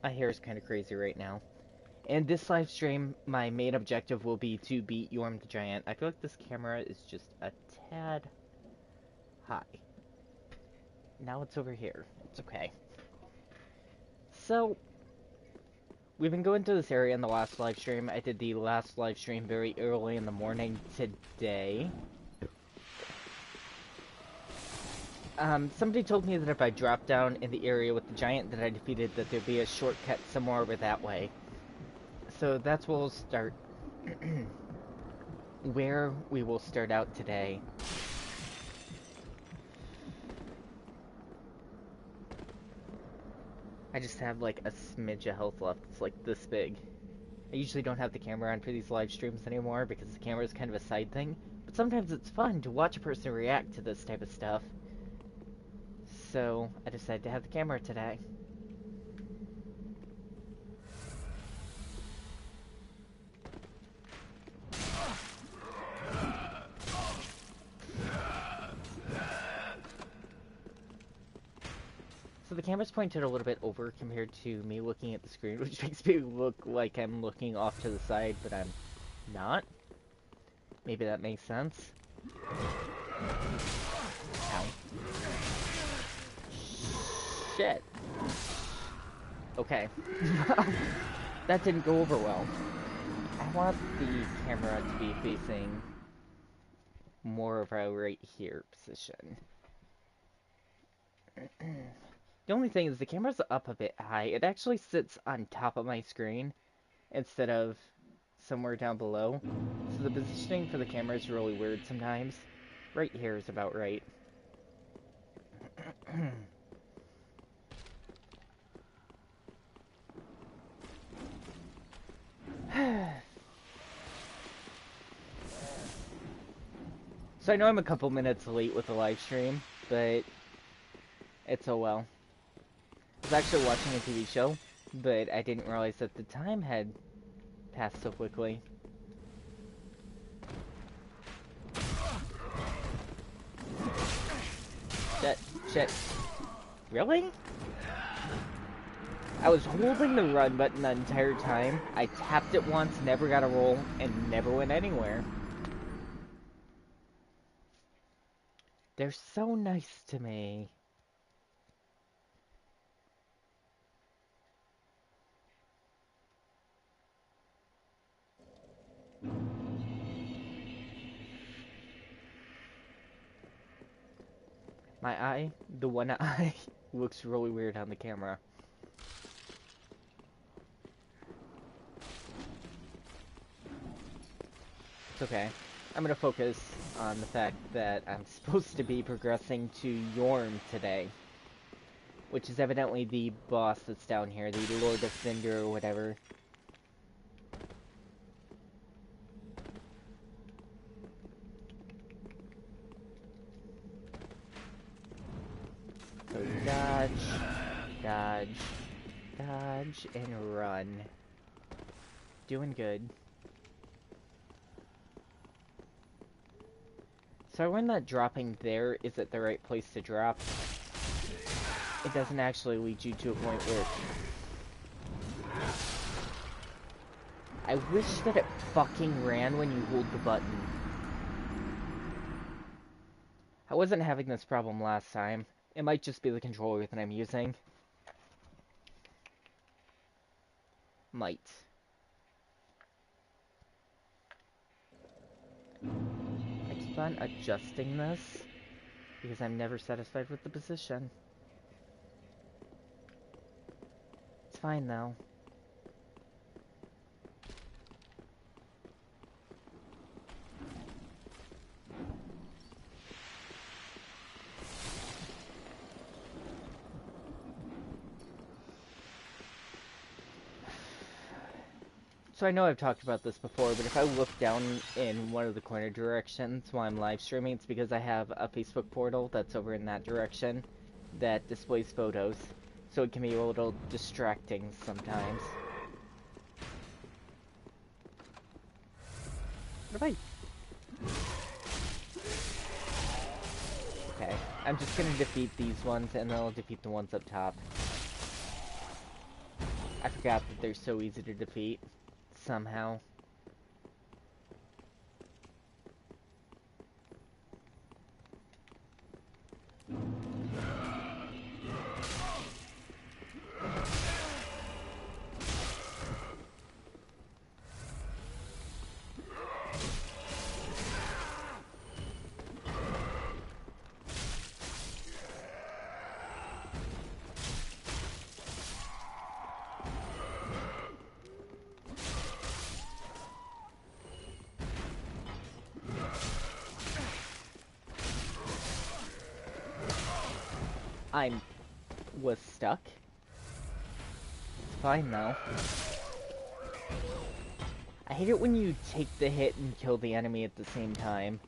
My hair is kind of crazy right now. And this live stream, my main objective will be to beat Yhorm the Giant. I feel like this camera is just a tad high. Now it's over here. It's okay. So, we've been going to this area in the last live stream. I did the last live stream very early in the morning today. Somebody told me that if I dropped down in the area with the giant that I defeated, that there'd be a shortcut somewhere over that way. So that's where we'll start. Where we will start out today. I just have like a smidge of health left. It's like this big. I usually don't have the camera on for these live streams anymore because the camera is kind of a side thing. But sometimes it's fun to watch a person react to this type of stuff. So I decided to have the camera today. So the camera's pointed a little bit over compared to me looking at the screen, which makes me look like I'm looking off to the side, but I'm not. Maybe that makes sense. Ow. Shit. Okay. That didn't go over well. I want the camera to be facing more of a right here position. The only thing is the camera's up a bit high. It actually sits on top of my screen instead of somewhere down below. So the positioning for the camera is really weird sometimes. Right here is about right. So I know I'm a couple minutes late with the live stream, but it's oh well. I was actually watching a TV show, but I didn't realize that the time had passed so quickly. Shit. Really? I was holding the run button the entire time. I tapped it once, never got a roll, and never went anywhere. They're so nice to me. My eye, the one eye, looks really weird on the camera. It's okay. I'm gonna focus on the fact that I'm supposed to be progressing to Yhorm today. Which is evidently the boss that's down here, the Lord of Cinder or whatever. So dodge, dodge, dodge, and run. Doing good. So I learned that dropping there isn't the right place to drop. It doesn't actually lead you to a point where... I wish that it fucking ran when you hold the button. I wasn't having this problem last time. It might just be the controller that I'm using. Might. I keep on adjusting this because I'm never satisfied with the position. It's fine though. So I know I've talked about this before, but if I look down in one of the corner directions while I'm live streaming, it's because I have a Facebook portal that's over in that direction that displays photos. So it can be a little distracting sometimes. What have I... Okay, I'm just gonna defeat these ones and then I'll defeat the ones up top. forgot that they're so easy to defeat, somehow. I was stuck. It's fine though. I hate it when you take the hit and kill the enemy at the same time.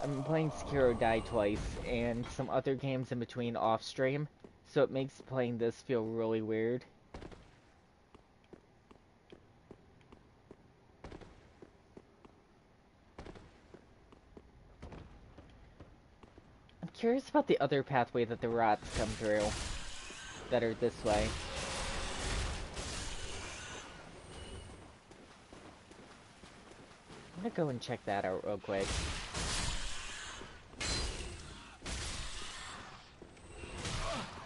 I've been playing Sekiro Die Twice and some other games in between off stream, so it makes playing this feel really weird. I'm curious about the other pathway that the rats come through, that are this way. I'm gonna go and check that out real quick.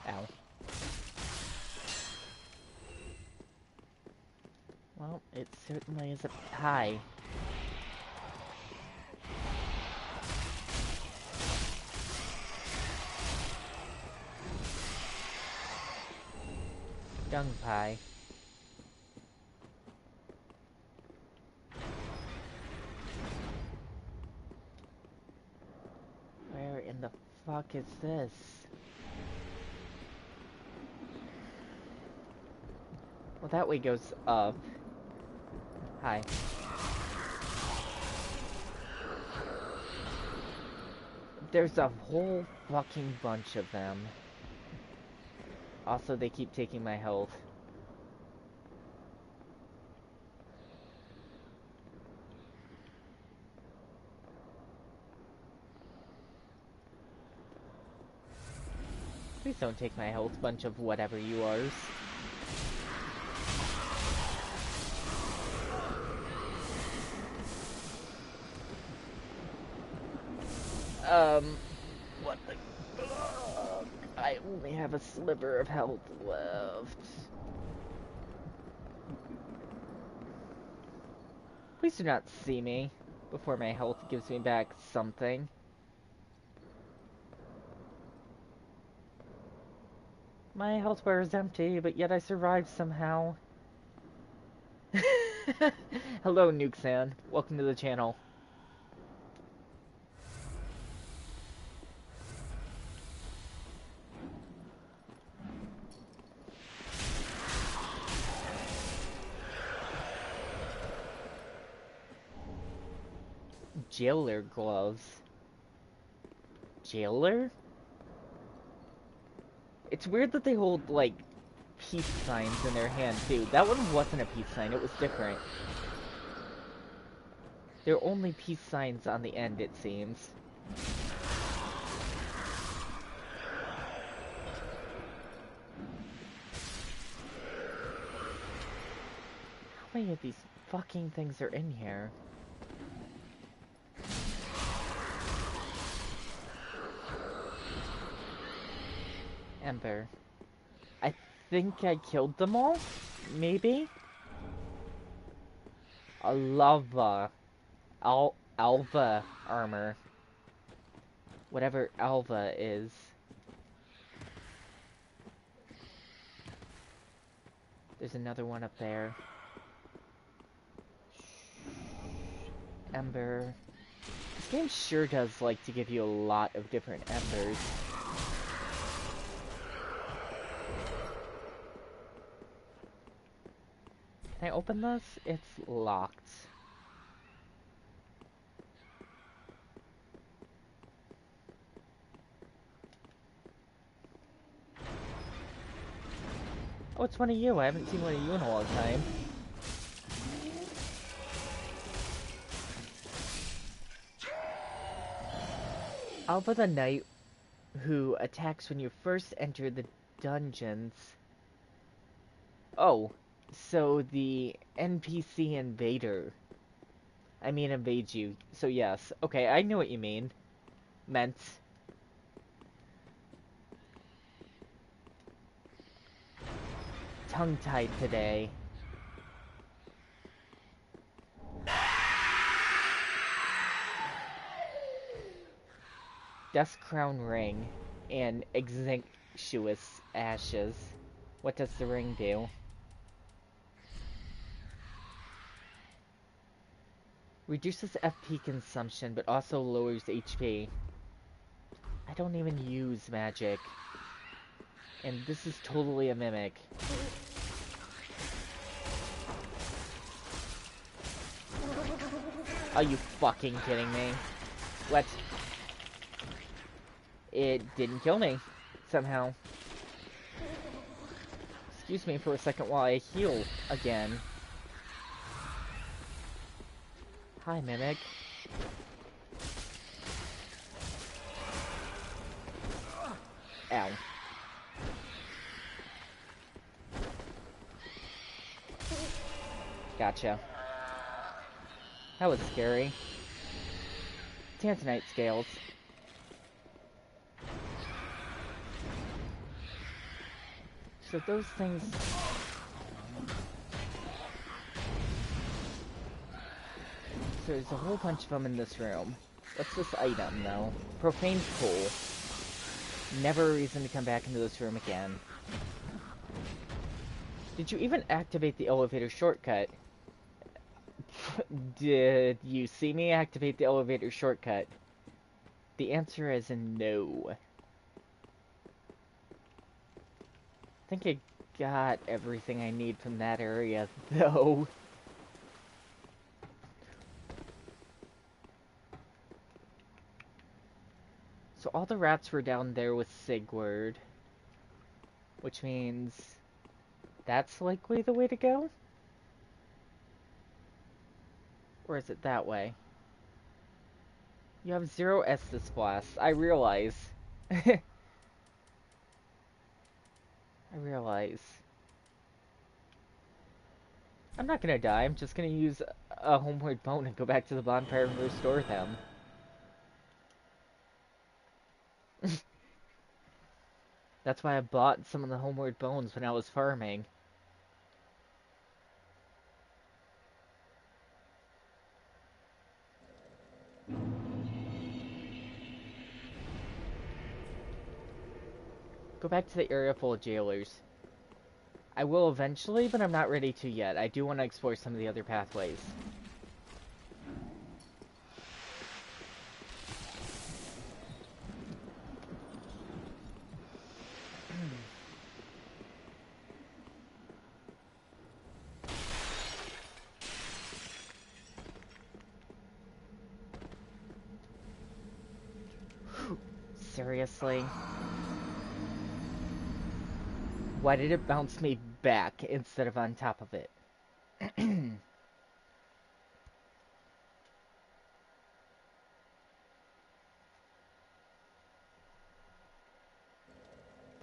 Ow. Well, it certainly is a hi. Dung pie. Where in the fuck is this? Well, that way goes up. Hi. There's a whole fucking bunch of them. Also, they keep taking my health. Please don't take my health, bunch of whatever you are. What the fuck? I only have a sliver of health left. Please do not see me before my health gives me back something. My health bar is empty, but yet I survived somehow. Hello, Nuke-san. Welcome to the channel. Jailer gloves. Jailer? It's weird that they hold, like, peace signs in their hand, too. That one wasn't a peace sign, it was different. There are only peace signs on the end, it seems. How many of these fucking things are in here? Ember. I think I killed them all? Maybe? A lava. Alva armor. Whatever Alva is. There's another one up there. Ember. This game sure does like to give you a lot of different embers. Can I open this? It's locked. Oh, it's one of you. I haven't seen one of you in a long time. Alva the Knight who attacks when you first enter the dungeons. Oh, so the NPC invader. I mean invades you. So yes. Okay, I know what you meant. Tongue-tied today. Dust Crown Ring and Exiguous Ashes. What does the ring do? Reduces FP consumption, but also lowers HP. I don't even use magic. And this is totally a mimic. Are you fucking kidding me? What? It didn't kill me, somehow. Excuse me for a second while I heal again. Hi, Mimic. Ow. Gotcha. That was scary. Tanzanite scales. So those things... So there's a whole bunch of them in this room. What's this item, though? Profane Coal. Never a reason to come back into this room again. Did you even activate the elevator shortcut? Did you see me activate the elevator shortcut? The answer is no. I think I got everything I need from that area, though. So all the rats were down there with Sigurd. Which means... that's likely the way to go? Or is it that way? You have 0 Estus Blast. I realize. I realize. I'm not gonna die. I'm just gonna use a Homeward Bone and go back to the bonfire and restore them. That's why I bought some of the Homeward Bones when I was farming. Go back to the area full of jailers. I will eventually, but I'm not ready to yet. I do want to explore some of the other pathways. Seriously? Why did it bounce me back instead of on top of it?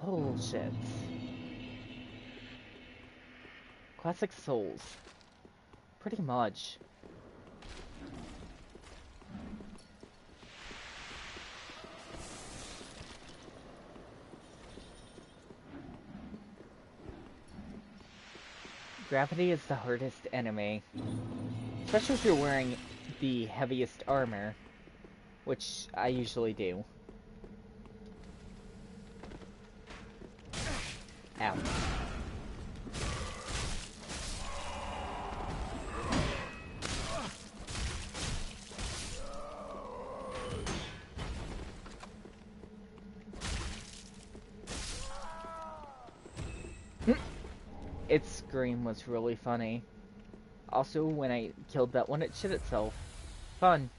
Bullshit. Classic Souls. Pretty much. Gravity is the hardest enemy. Especially if you're wearing the heaviest armor. Which I usually do. Ow. Its scream was really funny. Also, when I killed that one, it shit itself. Fun.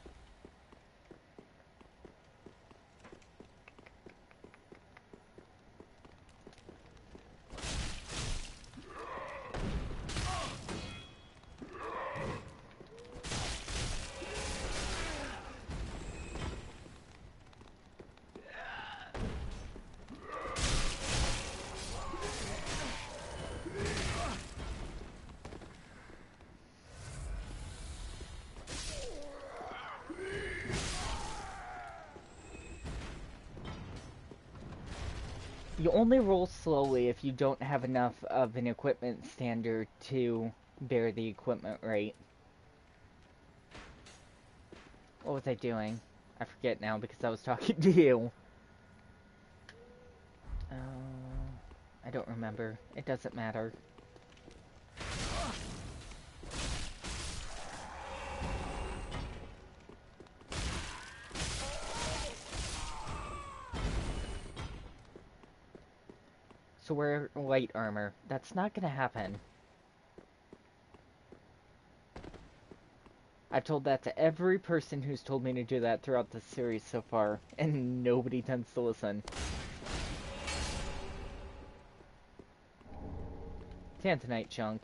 You only roll slowly if you don't have enough of an equipment standard to bear the equipment rate. What was I doing? I forget now because I was talking to you. I don't remember. It doesn't matter. So wear light armor. That's not gonna happen. I've told that to every person who's told me to do that throughout the series so far, and nobody tends to listen. Tantanite chunk.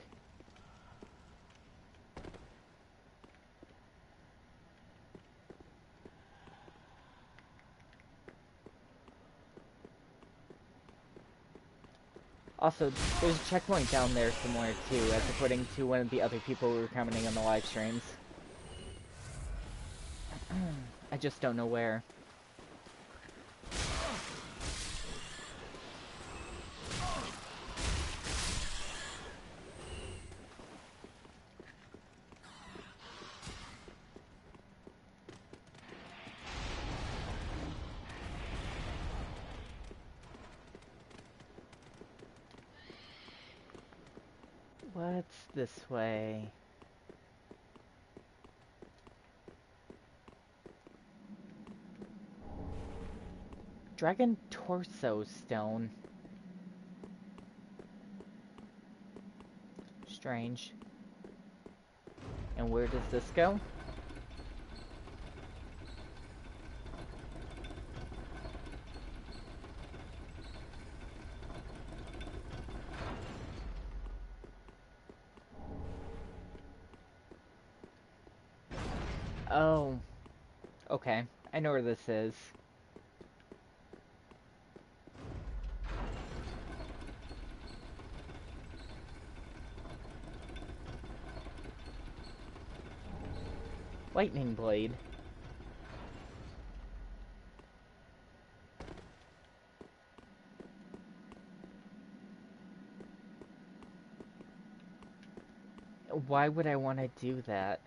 Also, there's a checkpoint down there somewhere too, as according to one of the other people who were commenting on the live streams. I just don't know where. What's this way? Dragon Torso Stone. Strange. And where does this go? Oh. Okay. I know where this is. Lightning Blade. Why would I want to do that?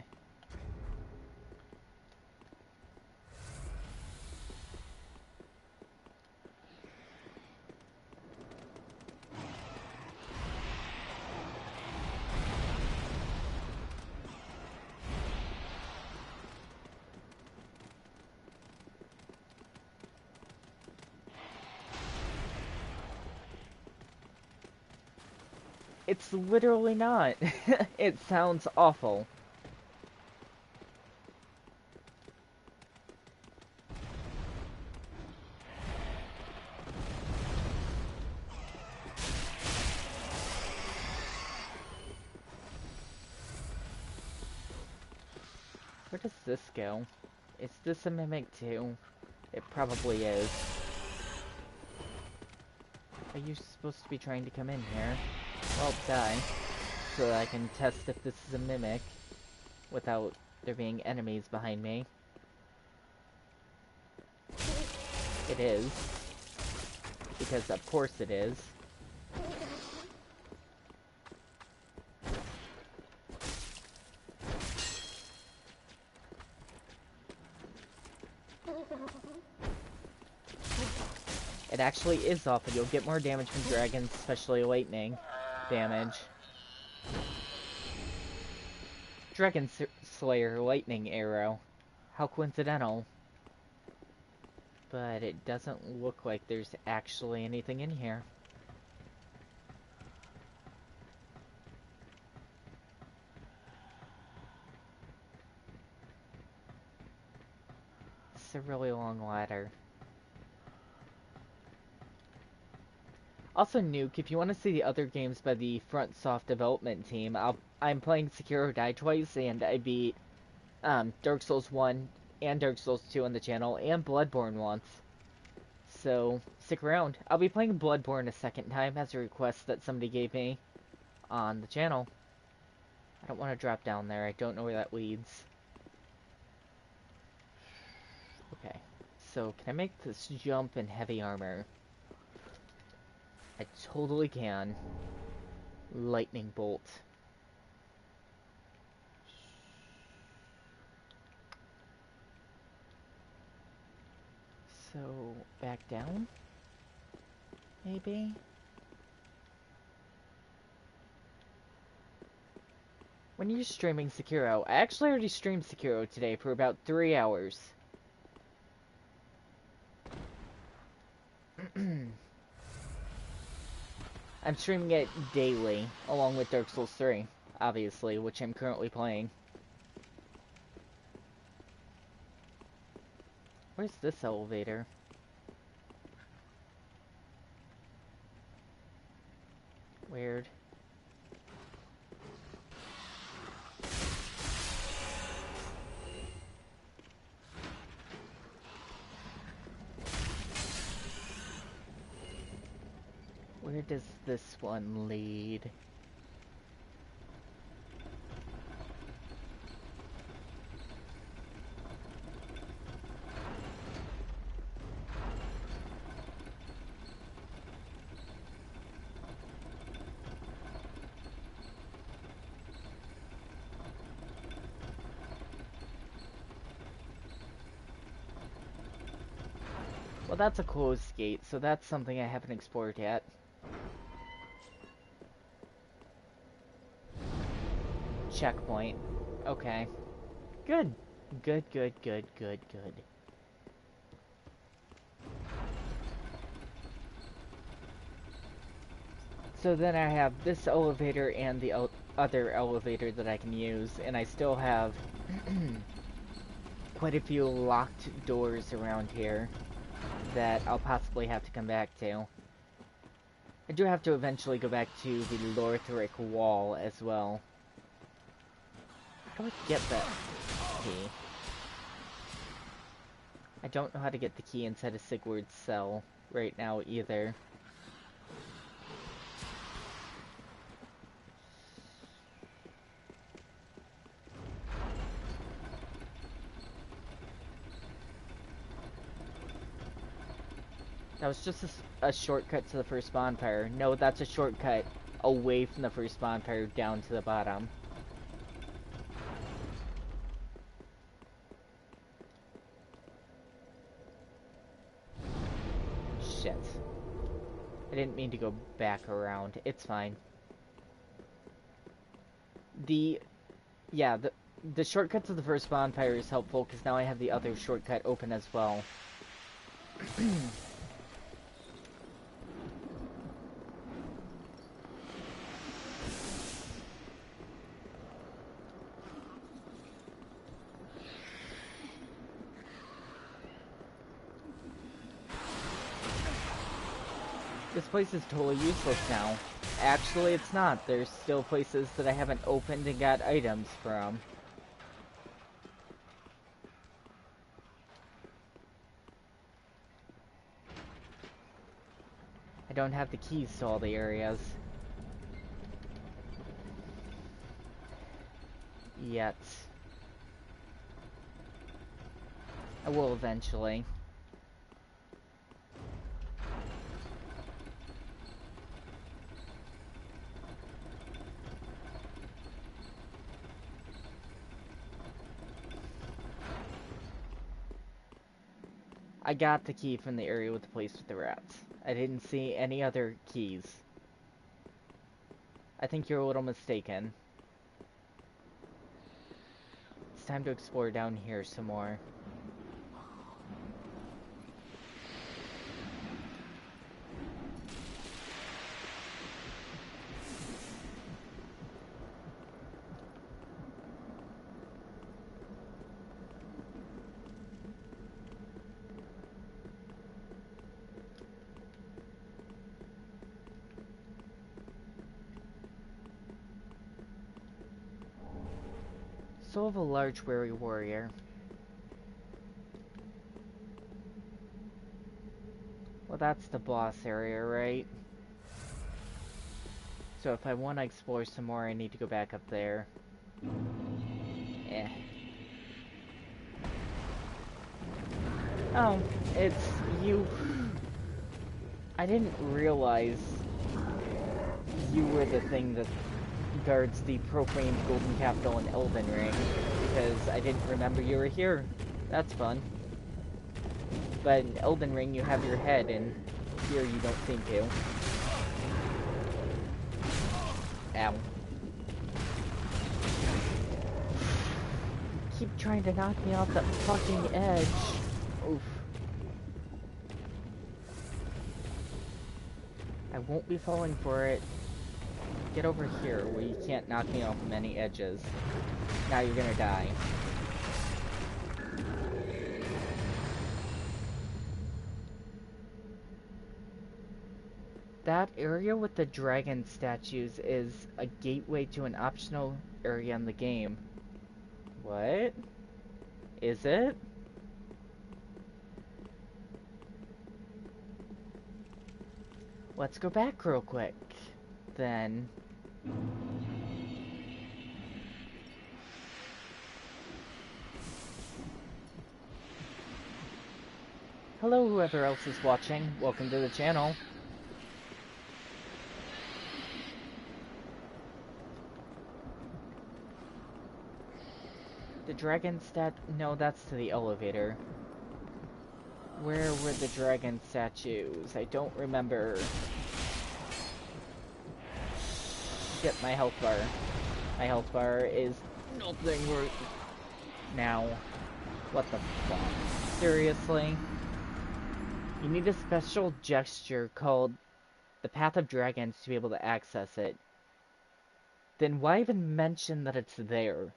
It's literally not. It sounds awful. Where does this go? Is this a mimic too? It probably is. Are you supposed to be trying to come in here? Well, die. So that I can test if this is a mimic without there being enemies behind me. It is. Because of course it is. It actually is awful. You'll get more damage from dragons, especially lightning damage. Dragon Slayer lightning arrow. How coincidental. But it doesn't look like there's actually anything in here. It's a really long ladder. Also, Nuke, if you want to see the other games by the FrontSoft development team, I'm playing Sekiro Die Twice, and I beat Dark Souls 1 and Dark Souls 2 on the channel, and Bloodborne once. So, stick around. I'll be playing Bloodborne a second time as a request that somebody gave me on the channel. I don't want to drop down there. I don't know where that leads. Okay. So, can I make this jump in heavy armor? I totally can. Lightning bolt. So, back down? Maybe? When you're streaming Sekiro, I actually already streamed Sekiro today for about 3 hours. I'm streaming it daily, along with Dark Souls 3, obviously, which I'm currently playing. Where's this elevator? Weird. Where does this one lead? Well, that's a closed gate, so that's something I haven't explored yet. Checkpoint. Okay. Good. Good, good, good, good, good. So then I have this elevator and the other elevator that I can use, and I still have quite a few locked doors around here that I'll possibly have to come back to. I do have to eventually go back to the Lorthric Wall as well. How do I get that key? I don't know how to get the key inside of Sigurd's cell right now either. That was just a shortcut to the first bonfire. No, that's a shortcut away from the first bonfire down to the bottom. Shit. I didn't mean to go back around. It's fine. Yeah, the shortcut to the first bonfire is helpful because now I have the other shortcut open as well. This place is totally useless now. Actually, it's not. There's still places that I haven't opened and got items from. I don't have the keys to all the areas. Yet. I will eventually. I got the key from the area with the place with the rats. I didn't see any other keys. I think you're a little mistaken. It's time to explore down here some more. Soul of a large weary warrior. Well, that's the boss area, right? So if I want to explore some more, I need to go back up there. Eh. Oh, it's you. I didn't realize you were the thing that guards the profane golden capital in Elden Ring, because I didn't remember you were here. That's fun. But in Elden Ring you have your head, and here you don't seem to. Ow. Keep trying to knock me off that fucking edge. Oof. I won't be falling for it. Get over here where you can't knock me off many edges. Now you're gonna die. That area with the dragon statues is a gateway to an optional area in the game. What? Is it? Let's go back real quick, then. Hello, whoever else is watching. Welcome to the channel. The dragon no, that's to the elevator. Where were the dragon statues? I don't remember. Shit, my health bar. My health bar is nothing worth now. What the fuck? Seriously? You need a special gesture called the Path of Dragons to be able to access it. Then why even mention that it's there?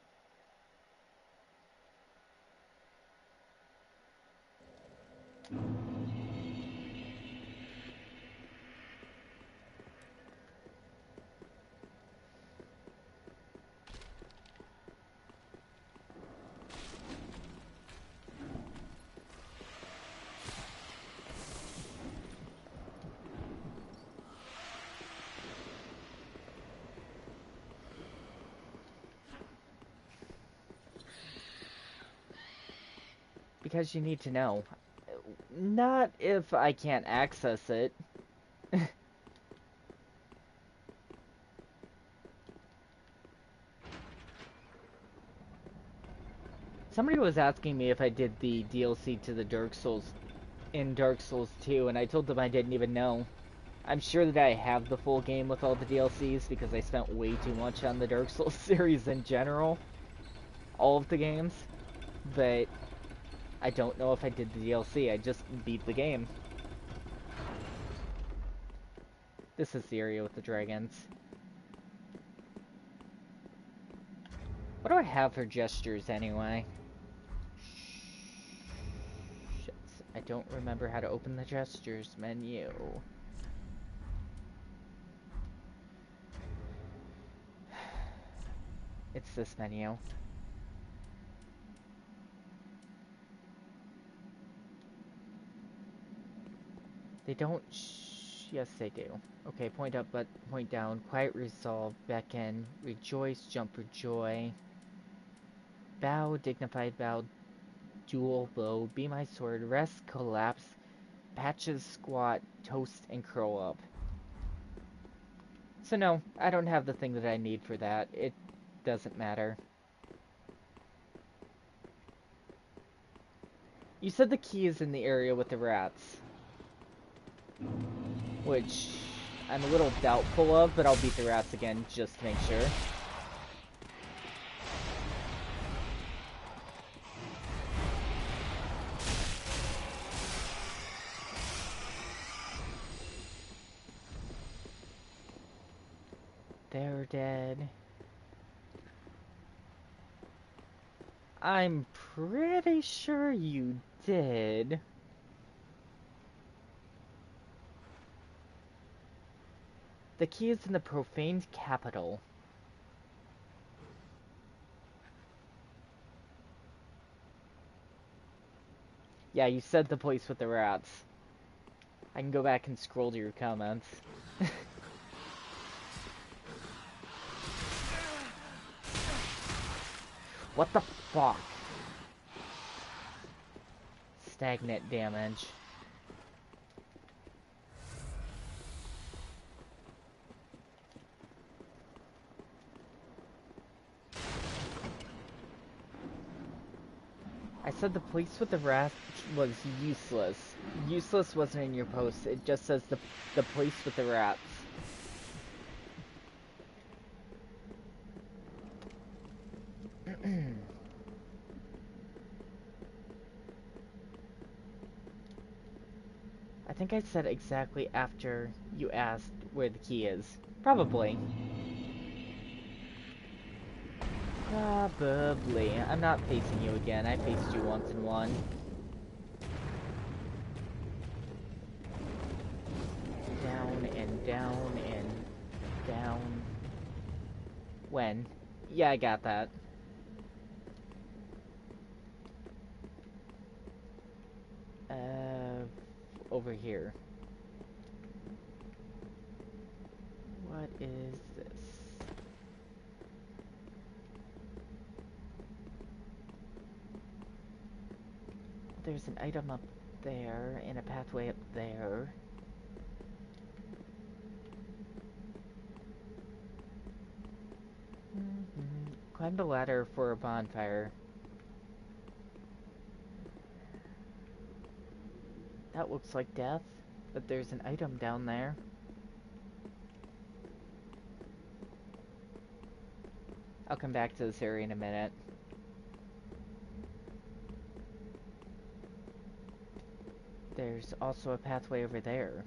Because you need to know. Not if I can't access it. Somebody was asking me if I did the DLC to the Dark Souls in Dark Souls 2, and I told them I didn't even know. I'm sure that I have the full game with all the DLCs because I spent way too much on the Dark Souls series in general. All of the games. But I don't know if I did the DLC. I just beat the game. This is the area with the dragons. What do I have for gestures anyway? Shit. I don't remember how to open the gestures menu. It's this menu. They don't yes, they do. Okay, point up, but point down. Quiet, resolve, beckon, rejoice, jump for joy. Bow, dignified bow, dual blow, be my sword, rest, collapse, patches, squat, toast, and curl up. So no, I don't have the thing that I need for that. It doesn't matter. You said the key is in the area with the rats. Which I'm a little doubtful of, but I'll beat the rats again just to make sure. They're dead. I'm pretty sure you did. The key is in the profaned capital. Yeah, you said the place with the rats. I can go back and scroll to your comments. What the fuck? Stagnant damage. I said the place with the rats was useless. Useless wasn't in your post. It just says the place with the rats. I think I said exactly after you asked where the key is. Probably. Probably. I'm not facing you again. I faced you once in one. Down and down and down. When? Yeah, I got that. Over here. What is this? There's an item up there and a pathway up there. Climb the ladder for a bonfire. That looks like death, but there's an item down there. I'll come back to this area in a minute. There's also a pathway over there.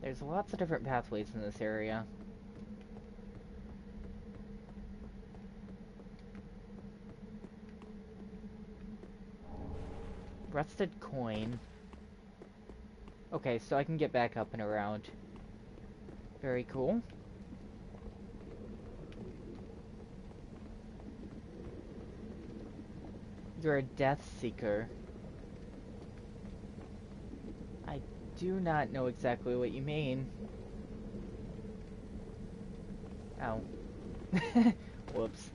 There's lots of different pathways in this area. Rusted coin. Okay, so I can get back up and around. Very cool. You're a death seeker. I do not know exactly what you mean. Ow. Whoops.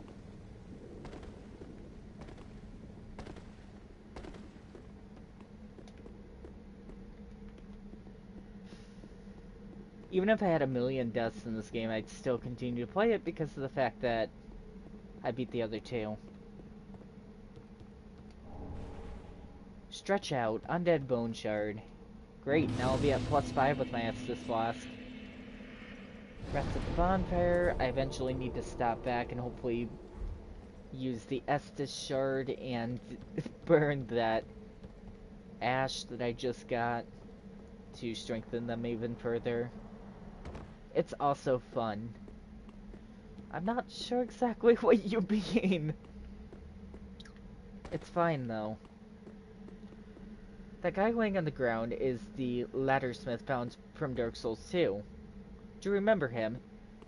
Even if I had a million deaths in this game, I'd still continue to play it because of the fact that I beat the other two. Stretch out, undead bone shard. Great, now I'll be at +5 with my Estus flask. Rest at the bonfire. I eventually need to stop back and hopefully use the Estus shard and burn that ash that I just got to strengthen them even further. It's also fun. I'm not sure exactly what you mean. It's fine, though. That guy laying on the ground is the laddersmith found from Dark Souls 2. Do you remember him?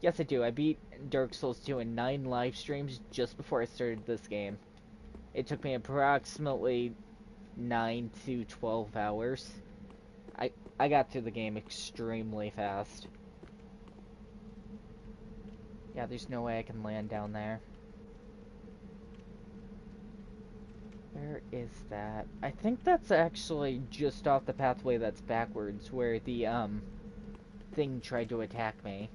Yes, I do. I beat Dark Souls 2 in 9 live streams just before I started this game. It took me approximately 9 to 12 hours. I got through the game extremely fast. Yeah, there's no way I can land down there. Where is that? I think that's actually just off the pathway that's backwards, where the, thing tried to attack me.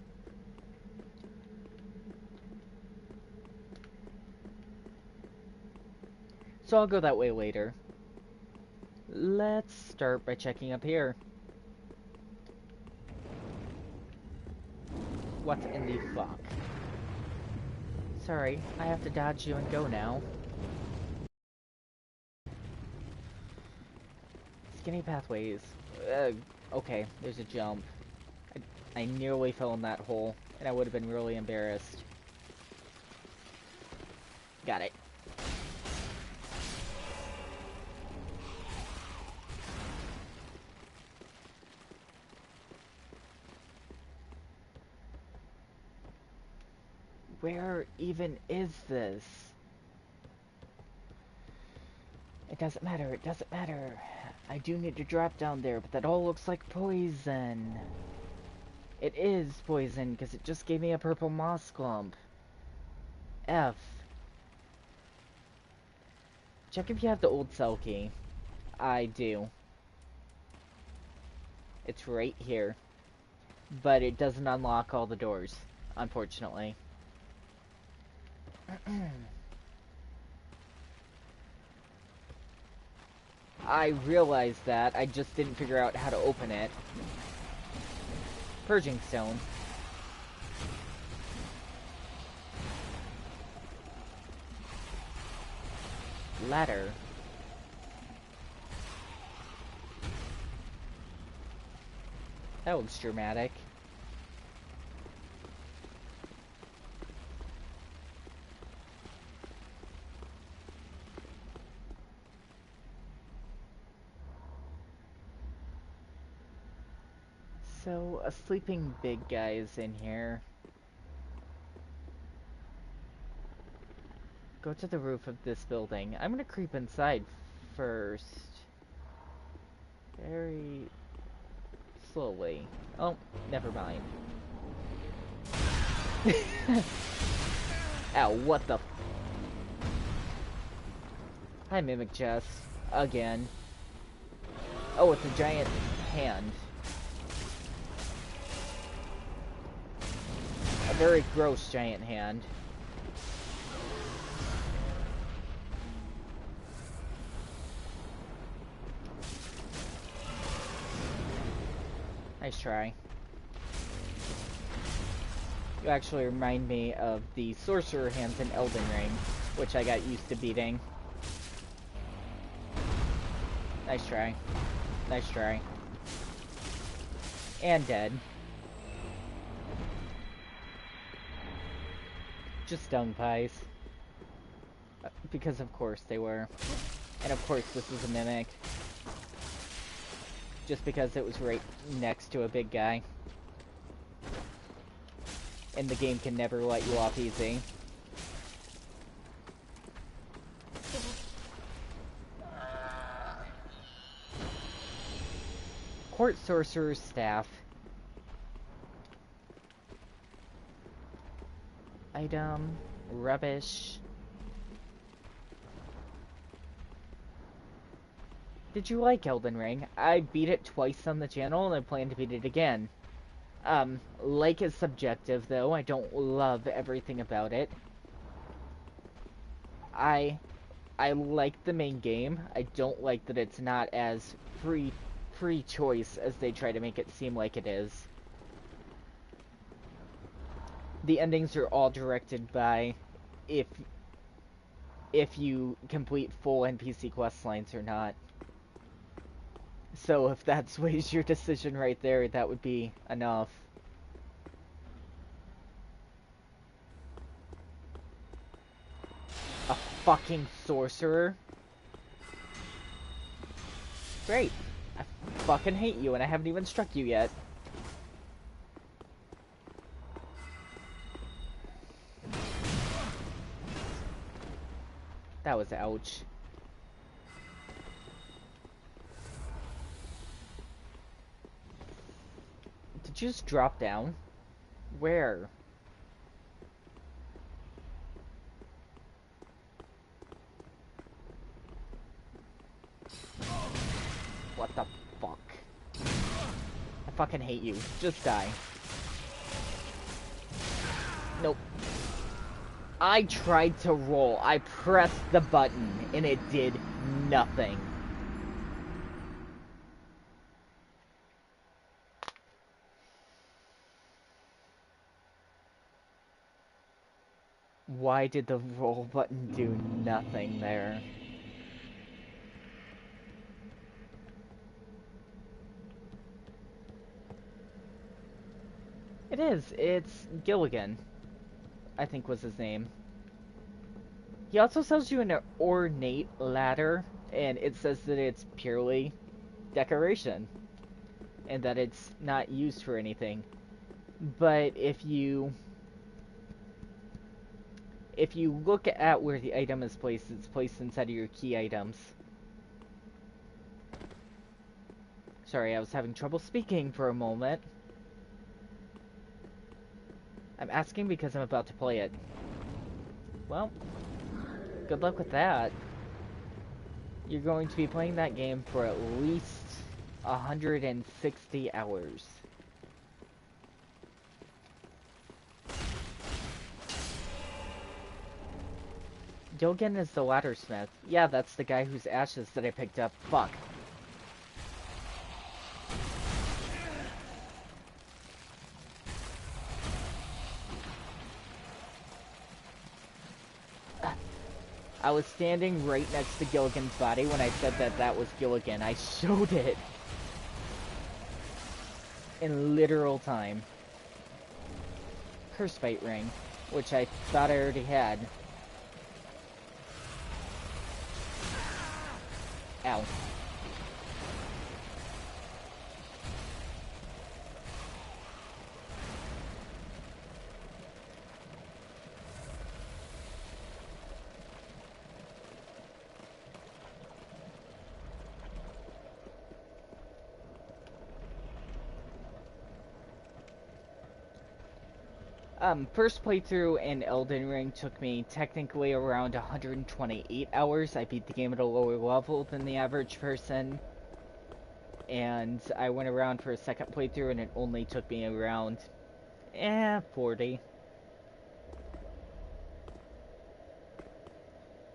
So I'll go that way later. Let's start by checking up here. What in the fuck? Sorry, I have to dodge you and go now. Skinny pathways. Okay, there's a jump. I nearly fell in that hole, and I would have been really embarrassed. Got it. Where even is this? It doesn't matter, it doesn't matter. I do need to drop down there, but that all looks like poison. It is poison, because it just gave me a purple moss clump. F. Check if you have the old cell key. I do. It's right here. But it doesn't unlock all the doors, unfortunately. I realized that. I just didn't figure out how to open it. Purging stone. Ladder. That looks dramatic. So, a sleeping big guy is in here. Go to the roof of this building. I'm gonna creep inside first. Very slowly. Oh, never mind. Ow, what the... Hi, Mimic Jess. Again. Oh, it's a giant hand. A very gross giant hand. Nice try. You actually remind me of the sorcerer hands in Elden Ring, which I got used to beating. Nice try. Nice try. And dead. Just dung pies. Because of course they were. And of course this is a mimic. Just because it was right next to a big guy. And the game can never let you off easy. Court Sorcerer's Staff. Item. Rubbish. Did you like Elden Ring? I beat it twice on the channel and I plan to beat it again. Like is subjective though. I don't love everything about it. I like the main game. I don't like that it's not as free choice as they try to make it seem like it is. The endings are all directed by if you complete full NPC quest lines or not. So if that sways your decision right there, that would be enough. A fucking sorcerer? Great. I fucking hate you and I haven't even struck you yet. That was ouch. Did you just drop down? Where? What the fuck? I fucking hate you. Just die. Nope. I tried to roll. I pressed the button and it did nothing. Why did the roll button do nothing there? It is. It's Gilligan, I think was his name. He also sells you an ornate ladder, and it says that it's purely decoration, and that it's not used for anything. But if you look at where the item is placed, it's placed inside of your key items. Sorry, I was having trouble speaking for a moment. I'm asking because I'm about to play it. Well, good luck with that. You're going to be playing that game for at least 160 hours. Gilligan is the laddersmith. Yeah, that's the guy whose ashes that I picked up. Fuck. I was standing right next to Gilligan's body when I said that that was Gilligan. I showed it. In literal time. Curse bite ring, which I thought I already had. Ow. First playthrough in Elden Ring took me technically around 128 hours. I beat the game at a lower level than the average person. And I went around for a second playthrough and it only took me around, 40.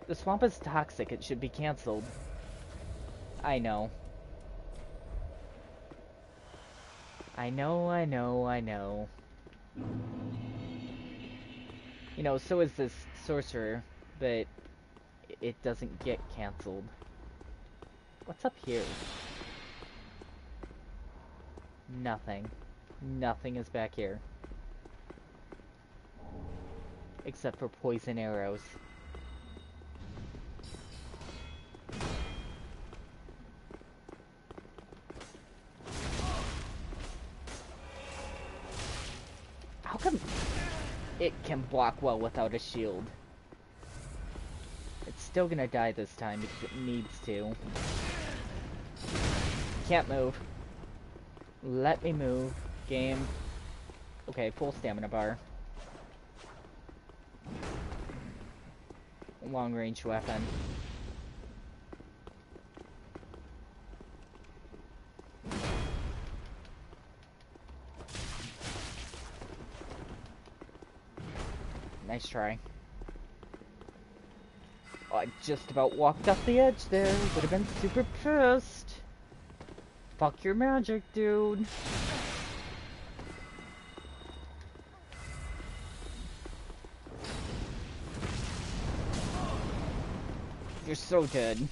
The swamp is toxic, it should be cancelled. I know. I know. You know, so is this sorcerer, but it doesn't get cancelled. What's up here? Nothing. Nothing is back here. Except for poison arrows. How come it can block well without a shield? It's still gonna die this time because it needs to. Can't move. Let me move. Game. Okay, full stamina bar. Long range weapon. Nice try. Oh, I just about walked off the edge there. Would have been super pissed. Fuck your magic, dude. You're so dead.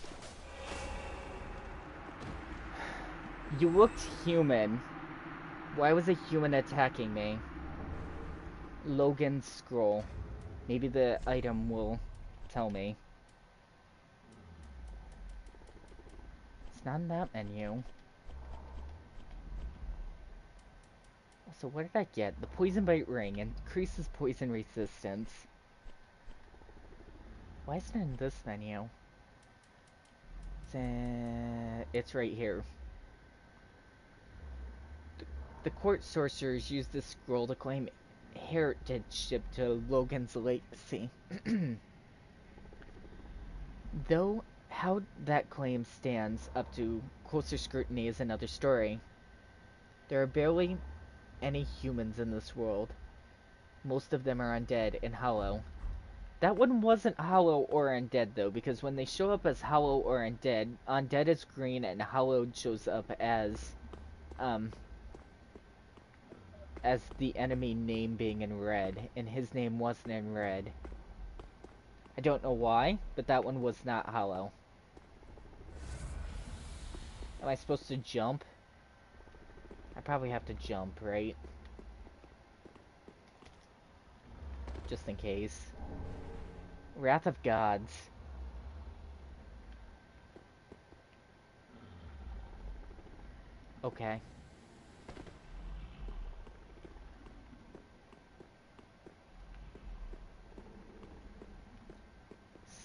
You looked human. Why was a human attacking me? Logan's scroll. Maybe the item will tell me. It's not in that menu. So what did I get? The poison bite ring increases poison resistance. Why isn't it in this menu? It's right here. The court sorcerers use this scroll to claim heritageship to Logan's legacy. Though how that claim stands up to closer scrutiny is another story. There are barely any humans in this world. Most of them are undead and hollow. That one wasn't hollow or undead though, because when they show up as hollow or undead, undead is green and hollowed shows up as the enemy name being in red, and his name wasn't in red. I don't know why, but that one was not hollow. Am I supposed to jump? I probably have to jump, right? Just in case. Wrath of Gods. Okay.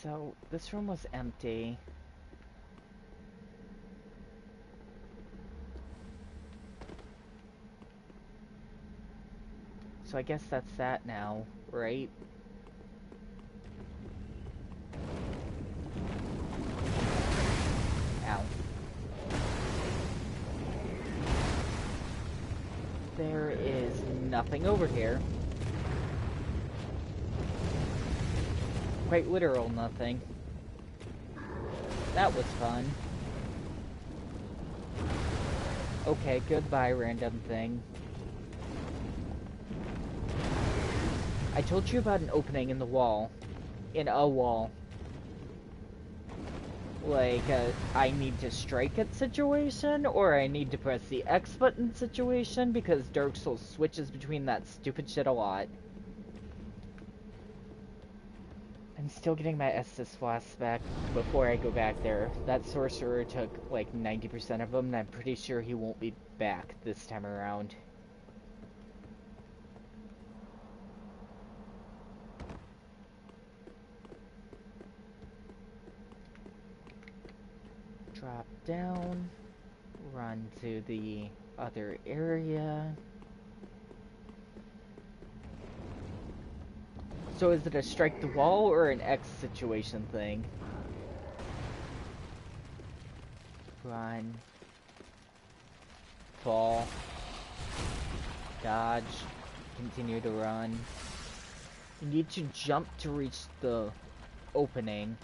So, this room was empty. So I guess that's that now, right? Ow. There is nothing over here. quite literal nothing. That was fun. Okay, goodbye, random thing. I told you about an opening in the wall. In a wall. Like, I need to strike it situation, or I need to press the X button situation, because Dark Souls switches between that stupid shit a lot. I'm still getting my Estus flasks back before I go back there. That sorcerer took like 90% of them, and I'm pretty sure he won't be back this time around. Drop down, run to the other area. So is it a strike the wall or an X situation thing? Run. Fall. Dodge. Continue to run. You need to jump to reach the opening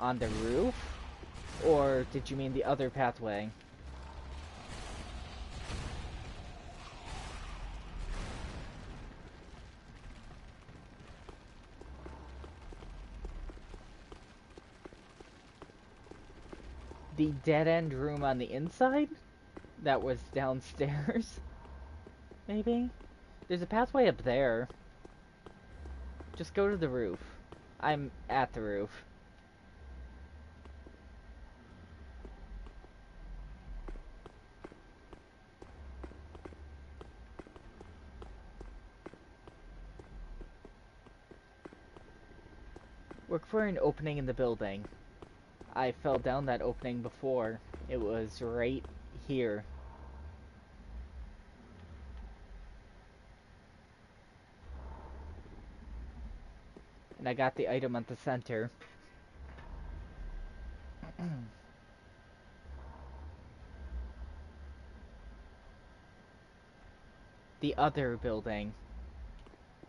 on the roof? Or did you mean the other pathway? The dead-end room on the inside? That was downstairs? Maybe? There's a pathway up there. Just go to the roof. I'm at the roof. Look for an opening in the building. I fell down that opening before. It was right here. And I got the item at the center. The other building.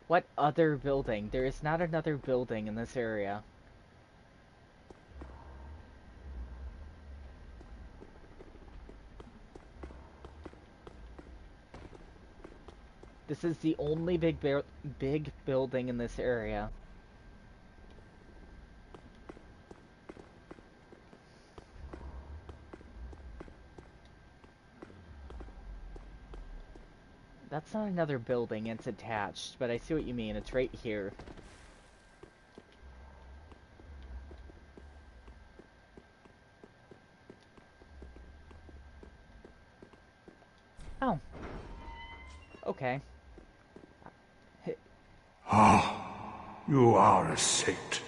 What other building? There is not another building in this area. This is the only big building in this area. That's not another building, it's attached, but I see what you mean, it's right here. Oh. Okay. You are a saint.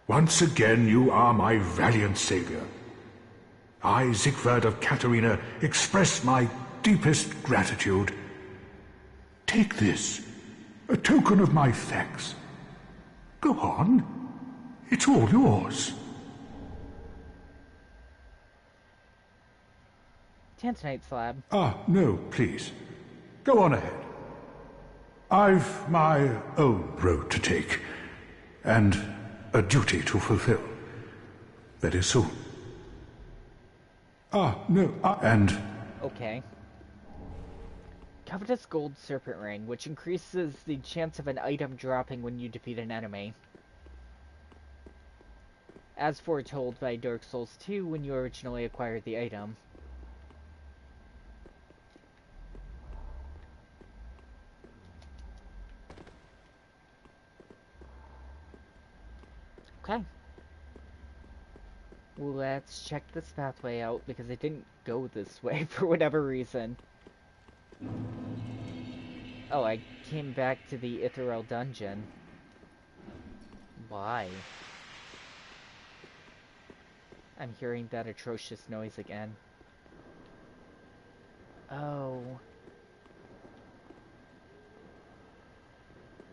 Once again you are my valiant savior. I, Siegfried of Katarina, express my deepest gratitude. Take this, a token of my thanks. Go on. It's all yours. Tanzanite slab. No, please. Go on ahead. I've my own road to take, and a duty to fulfill. Very soon. No, and... Okay. Covetous Gold Serpent Ring, which increases the chance of an item dropping when you defeat an enemy. As foretold by Dark Souls 2 when you originally acquired the item. Okay. Let's check this pathway out, because I didn't go this way for whatever reason. Oh, I came back to the Ithorel dungeon. Why? I'm hearing that atrocious noise again. Oh.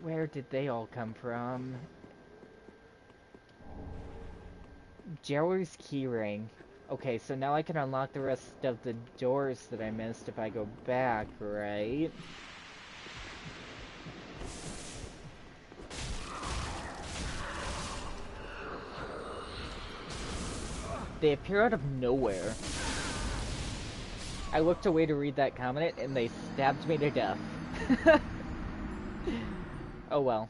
Where did they all come from? Jower's keyring. Okay, so now I can unlock the rest of the doors that I missed if I go back, right? They appear out of nowhere. I looked away to read that comment, and they stabbed me to death. Oh well.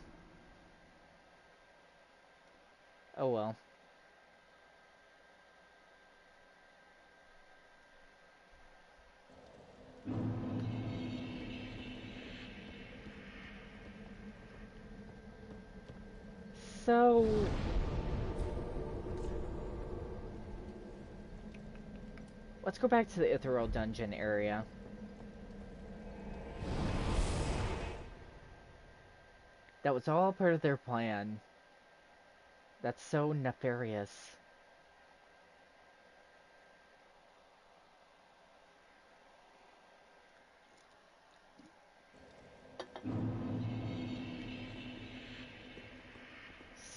Oh well. So... let's go back to the Ethereal Dungeon area. That was all part of their plan. That's so nefarious.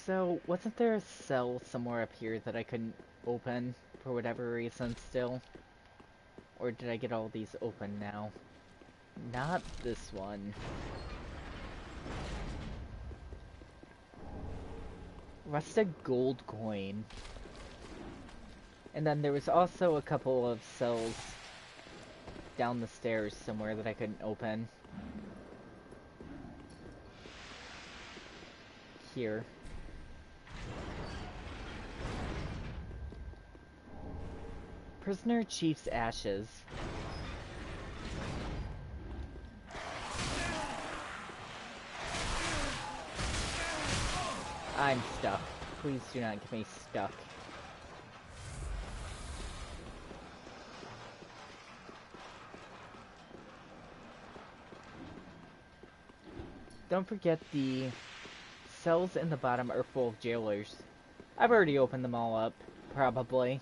So, wasn't there a cell somewhere up here that I couldn't open for whatever reason still? Or did I get all these open now? Not this one. Rusted gold coin. And then there was also a couple of cells down the stairs somewhere that I couldn't open. Here. Prisoner Chief's ashes. I'm stuck. Please do not get me stuck. Don't forget the cells in the bottom are full of jailers. I've already opened them all up, probably.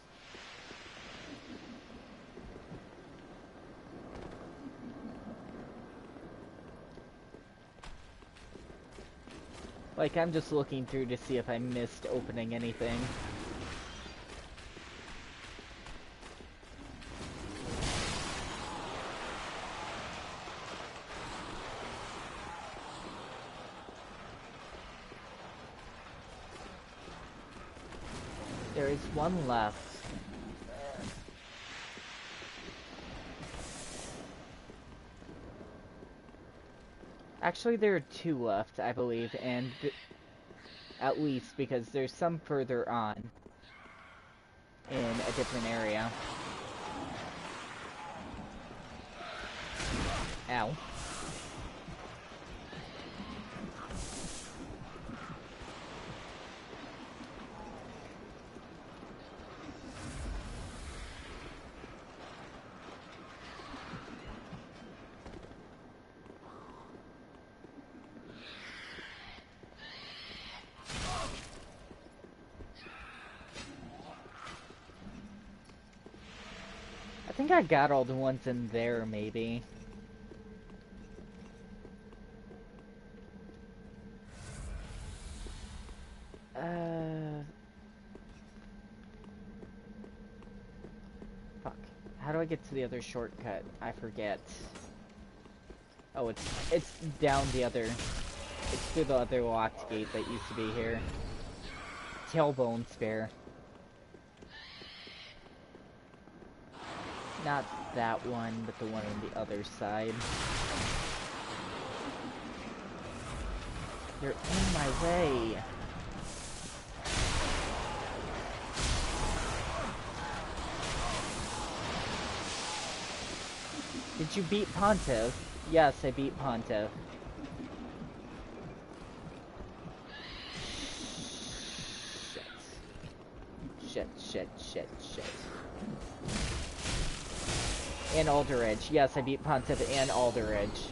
Like, I'm just looking through to see if I missed opening anything. There is one left. Actually, there are two left, I believe, and at least because there's some further on in a different area. Ow. I think I got all the ones in there, maybe. Fuck. How do I get to the other shortcut? I forget. Oh, it's down the other... it's through the other locked gate that used to be here. Tailbone spare. Not that one, but the one on the other side. You're in my way. Did you beat Pontiff? Yes, I beat Pontiff. Shit. And Alderage. Yes, I beat Pontiff and Alderage.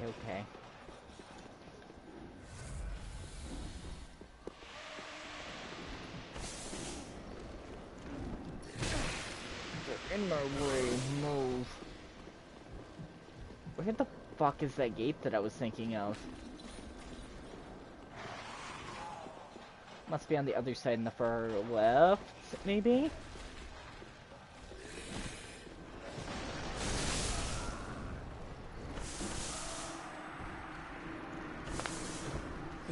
Okay. They're in my way, move. Where the fuck is that gate that I was thinking of? Must be on the other side in the far left, maybe?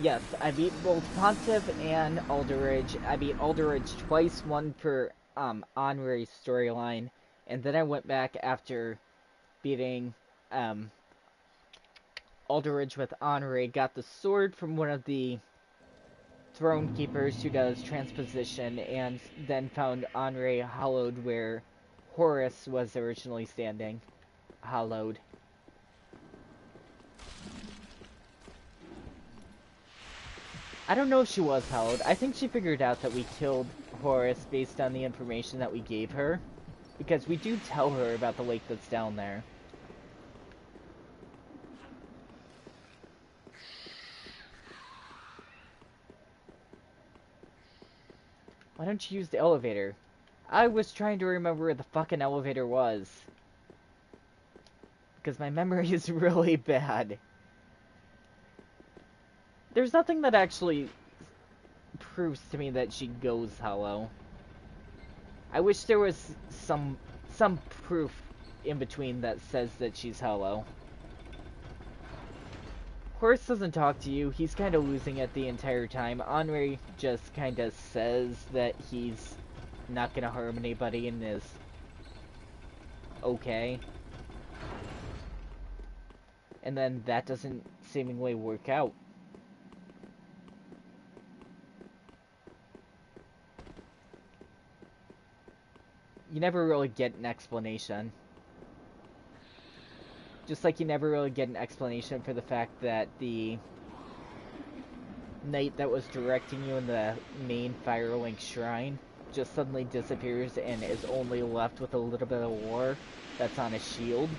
Yes, I beat both Pontiff and Alderridge. I beat Alderridge twice, one for Henri's storyline, and then I went back after beating Alderridge with Henri, got the sword from one of the Throne Keepers who does transposition, and then found Henri hollowed where Horus was originally standing. Hollowed. I don't know if she was held. I think she figured out that we killed Horus based on the information that we gave her. Because we do tell her about the lake that's down there. Why don't you use the elevator? I was trying to remember where the fucking elevator was. Because my memory is really bad. There's nothing that actually proves to me that she goes hollow. I wish there was some proof in between that says that she's hollow. Horus doesn't talk to you. He's kind of losing it the entire time. Henri just kind of says that he's not gonna harm anybody and is okay. And then that doesn't seemingly work out. You never really get an explanation. Just like you never really get an explanation for the fact that the knight that was directing you in the main Firelink shrine just suddenly disappears and is only left with a little bit of war that's on his shield.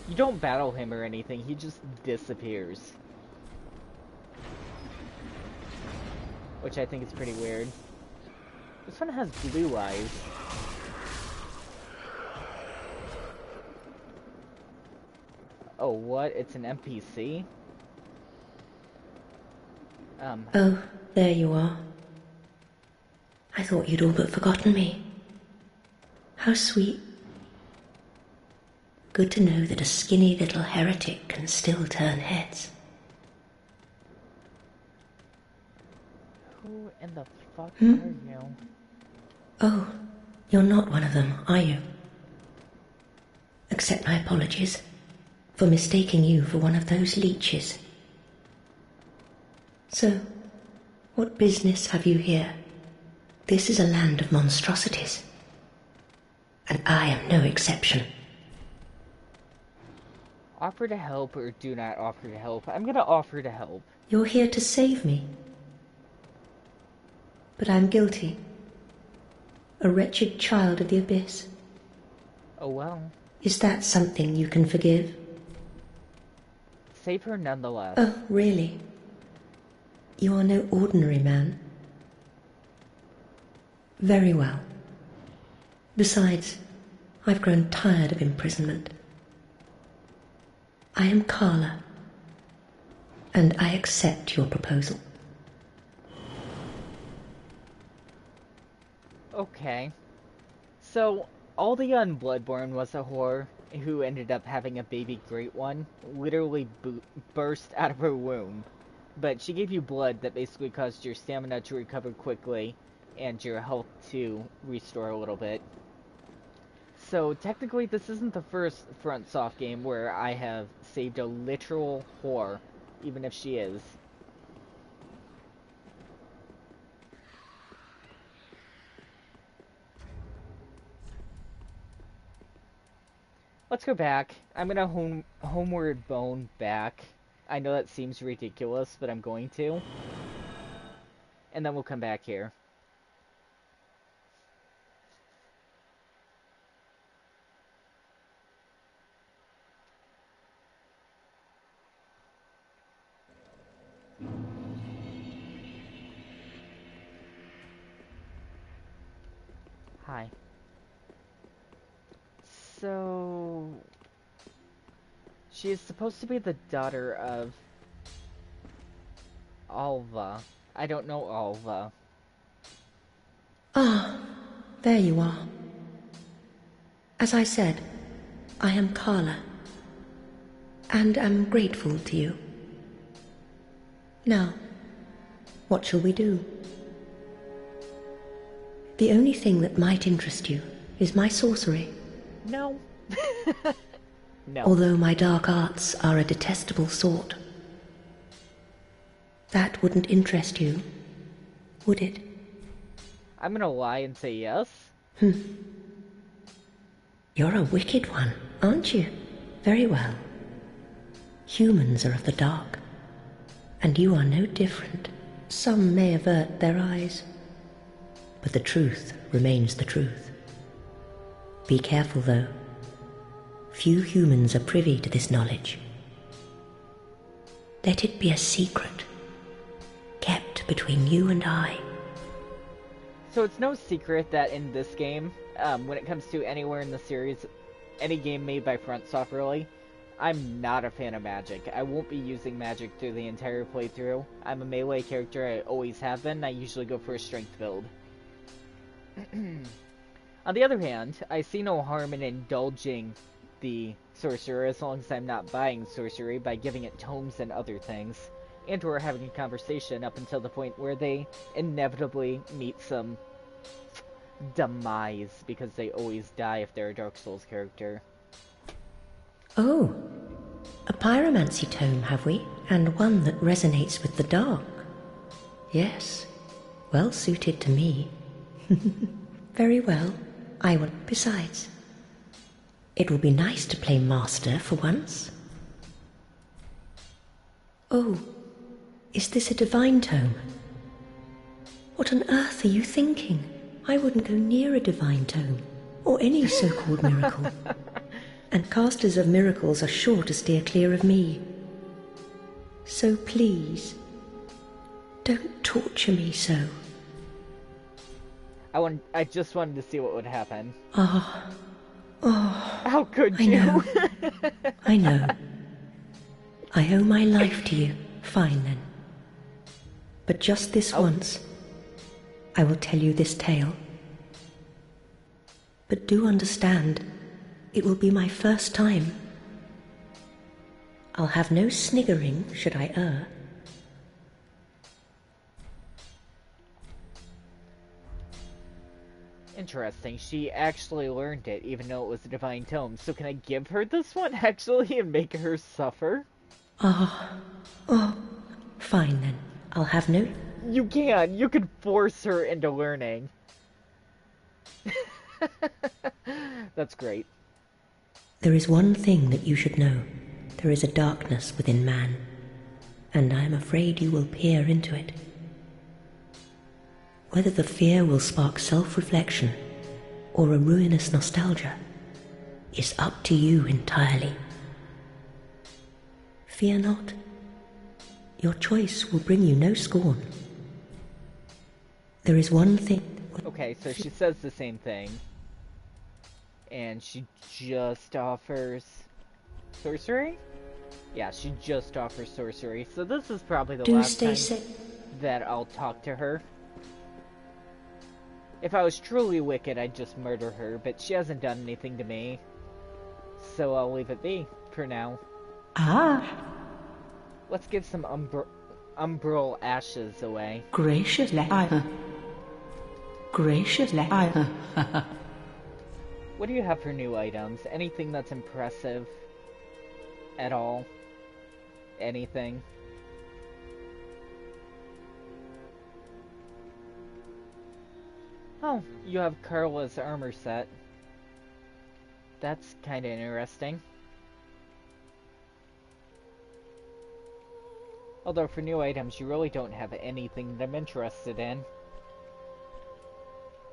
You don't battle him or anything, he just disappears. Which I think is pretty weird. This one has blue eyes. Oh, what? It's an NPC? Oh, there you are. I thought you'd all but forgotten me. How sweet. Good to know that a skinny little heretic can still turn heads. Who in the fuck are you? Oh, you're not one of them, are you? Accept my apologies for mistaking you for one of those leeches. So, what business have you here? This is a land of monstrosities, and I am no exception. Offer to help or do not offer to help. I'm gonna offer to help. You're here to save me. But I'm guilty. A wretched child of the abyss. Oh well. Is that something you can forgive? Save her nonetheless. Oh, really? You are no ordinary man. Very well. Besides, I've grown tired of imprisonment. I am Carla, and I accept your proposal. Okay. So, all the Bloodborne was a whore who ended up having a baby great one, literally burst out of her womb. But she gave you blood that basically caused your stamina to recover quickly and your health to restore a little bit. So technically this isn't the first FromSoft game where I have saved a literal whore, even if she is. Let's go back. I'm gonna homeward bone back. I know that seems ridiculous, but I'm going to. And then we'll come back here. Hi. So... She is supposed to be the daughter of Alva. I don't know Alva. Ah, there you are. As I said, I am Carla, and am grateful to you. Now, what shall we do? The only thing that might interest you is my sorcery. No. No. Although my dark arts are a detestable sort. That wouldn't interest you, would it? I'm gonna lie and say yes. You're a wicked one, aren't you? Very well. Humans are of the dark, and you are no different. Some may avert their eyes, but the truth remains the truth. Be careful, though. Few humans are privy to this knowledge. Let it be a secret, kept between you and I. So it's no secret that in this game, when it comes to anywhere in the series, any game made by FrontSoft really, I'm not a fan of magic. I won't be using magic through the entire playthrough. I'm a melee character, I always have been, I usually go for a strength build. On the other hand, I see no harm in indulging the sorcerer as long as I'm not buying sorcery by giving it tomes and other things, and or having a conversation up until the point where they inevitably meet some demise, because they always die if they're a Dark Souls character. Oh, a pyromancy tome, have we? And one that resonates with the dark. Yes, well suited to me. Very well, I will. Besides, it will be nice to play master for once. Oh, is this a divine tome? What on earth are you thinking? I wouldn't go near a divine tome, or any so-called miracle. And casters of miracles are sure to steer clear of me. So please, don't torture me so. I just wanted to see what would happen. Oh, How could I you? know. I know. I owe my life to you. Fine, then. But just this once, I will tell you this tale. But do understand, it will be my first time. I'll have no sniggering should I err. Interesting, she actually learned it, even though it was a divine tome. So can I give her this one, actually, and make her suffer? Fine then. I'll have no... You can! You can force her into learning. That's great. There is one thing that you should know. There is a darkness within man, and I am afraid you will peer into it. Whether the fear will spark self-reflection or a ruinous nostalgia is up to you entirely. Fear not. Your choice will bring you no scorn. There is one thing... Okay, so she says the same thing. And she just offers sorcery? Yeah, she just offers sorcery. So this is probably the last time that I'll talk to her. If I was truly wicked, I'd just murder her, but she hasn't done anything to me. So I'll leave it be, for now. Let's give some umbral ashes away. Graciously. Graciously. What do you have for new items? Anything that's impressive? At all? Anything? Oh, you have Carla's armor set. That's kinda interesting. Although for new items, you really don't have anything that I'm interested in.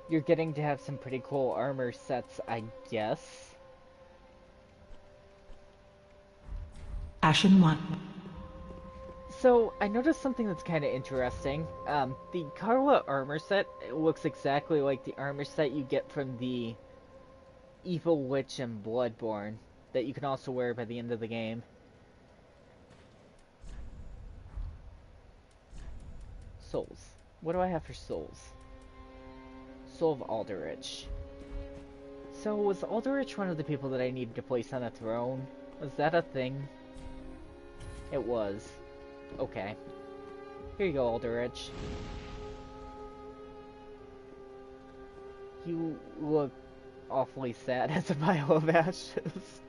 You're getting to have some pretty cool armor sets, I guess. Ashen one. So, I noticed something that's kind of interesting. The Carla armor set looks exactly like the armor set you get from the Evil Witch in Bloodborne, that you can also wear by the end of the game. Souls. What do I have for souls? Soul of Alderich. So, was Alderich one of the people that I needed to place on a throne? Was that a thing? It was. Okay. Here you go, Alderich. You look awfully sad as a pile of ashes.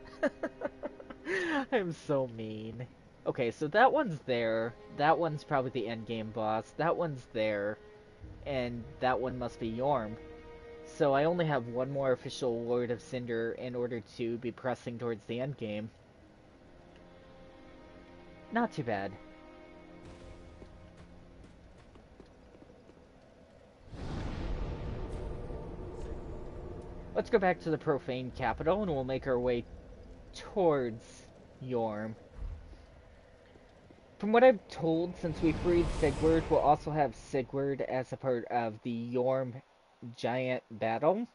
I'm so mean. Okay, so that one's there. That one's probably the endgame boss. That one's there. And that one must be Yhorm. So I only have one more official Lord of Cinder in order to be pressing towards the endgame. Not too bad. Let's go back to the Profane Capital and we'll make our way towards Yhorm. From what I've told, since we freed Sigurd, we'll also have Sigurd as a part of the Yhorm giant battle.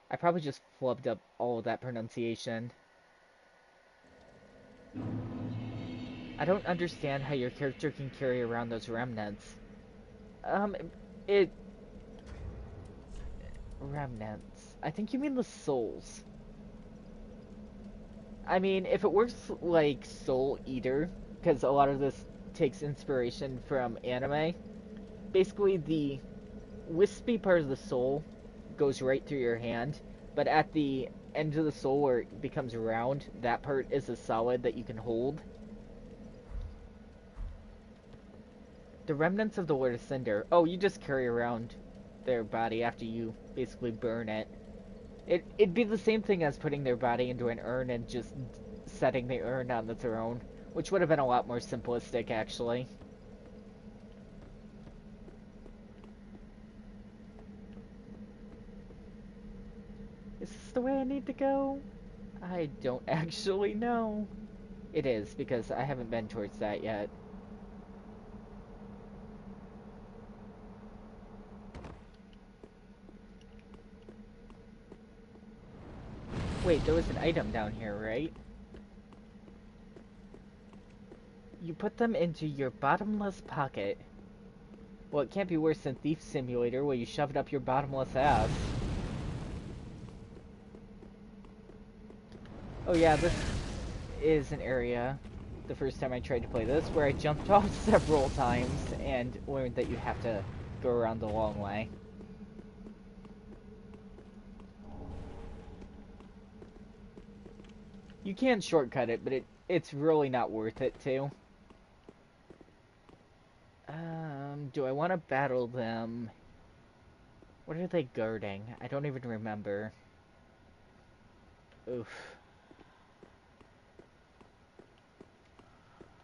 I probably just flubbed up all of that pronunciation. I don't understand how your character can carry around those remnants. Remnants. I think you mean the souls. I mean, if it works like Soul Eater, because a lot of this takes inspiration from anime, basically the wispy part of the soul goes right through your hand, but at the end of the soul where it becomes round, that part is a solid that you can hold. The remnants of the Lord of Cinder. Oh, you just carry around their body after you basically burn it. It'd be the same thing as putting their body into an urn and just setting the urn on the throne, which would have been a lot more simplistic, actually. Is this the way I need to go? I don't actually know. It is, because I haven't been towards that yet. Wait, there was an item down here, right? You put them into your bottomless pocket. Well, it can't be worse than Thief Simulator, where you shove it up your bottomless ass. Oh yeah, this is an area, the first time I tried to play this, where I jumped off several times and learned that you have to go around the long way. You can shortcut it, but it's really not worth it to. Do I want to battle them? What are they guarding? I don't even remember. Oof.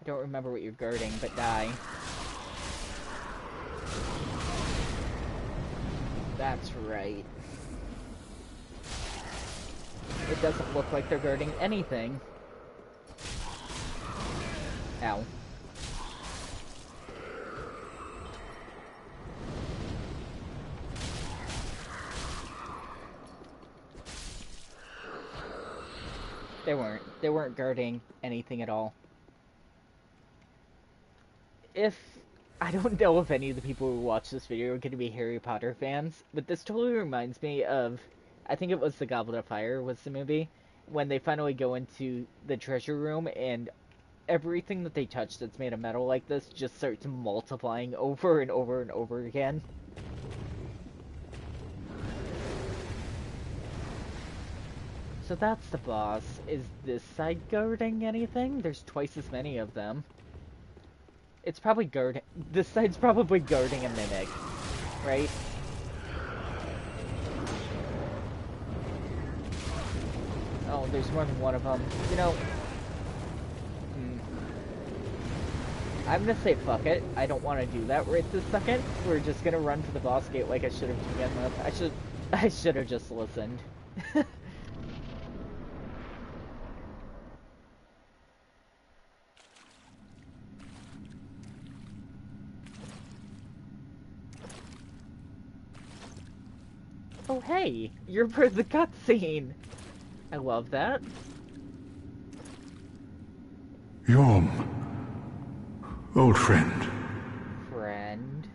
I don't remember what you're guarding, but die. That's right. It doesn't look like they're guarding anything. Ow. They weren't guarding anything at all. I don't know if any of the people who watch this video are going to be Harry Potter fans, but this totally reminds me of, I think it was The Goblet of Fire was the movie, when they finally go into the treasure room and everything that they touch that's made of metal like this just starts multiplying over and over and over again. So that's the boss. Is this side guarding anything? There's twice as many of them. It's probably guarding... This side's probably guarding a mimic, right? Oh, there's more than one of them. You know... I'm gonna say fuck it. I don't want to do that right this second. We're just gonna run for the boss gate like I should have to begin with. I should have just listened. Oh hey, you're for the cutscene. I love that. Yhorm, Old friend. Friend?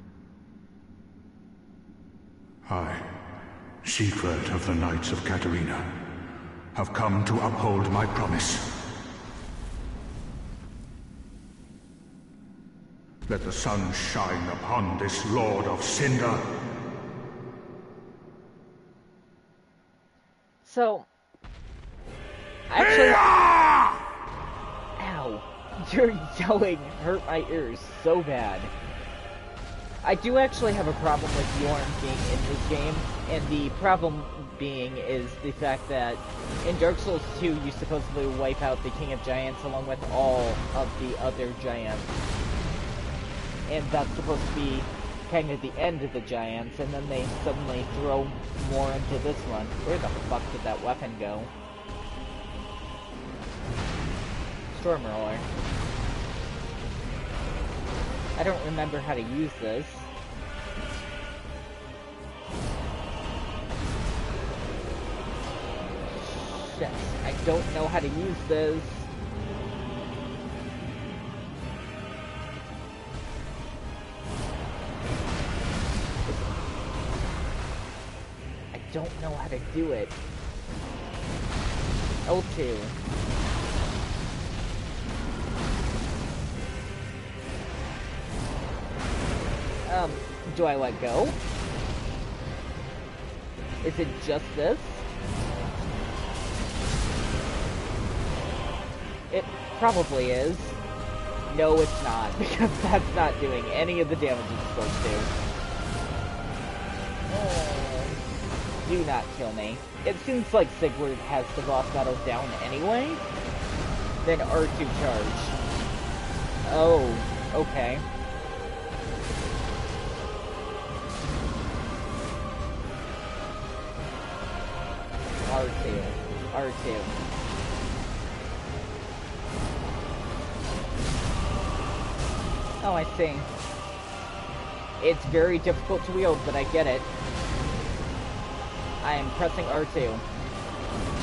I, Siegfried of the Knights of Katarina, have come to uphold my promise. Let the sun shine upon this Lord of Cinder. So, actually, ow, your yelling hurt my ears so bad. I do actually have a problem with Yhorm being in this game, and the problem being is the fact that in Dark Souls 2 you supposedly wipe out the King of Giants along with all of the other giants. And that's supposed to be kind of the end of the giants, and then they suddenly throw more into this one. Where the fuck did that weapon go? Storm Roller. I don't remember how to use this. Shit, I don't know how to use this. I don't know how to do it. L2. Do I let go? Is it just this? It probably is. No, it's not, because that's not doing any of the damage it's supposed to. Oh, do not kill me. It seems like Sigurd has the boss battle down anyway. Then R2 charge. Oh, okay. R2. R2. Oh, I see. It's very difficult to wield, but I get it. I am pressing R2.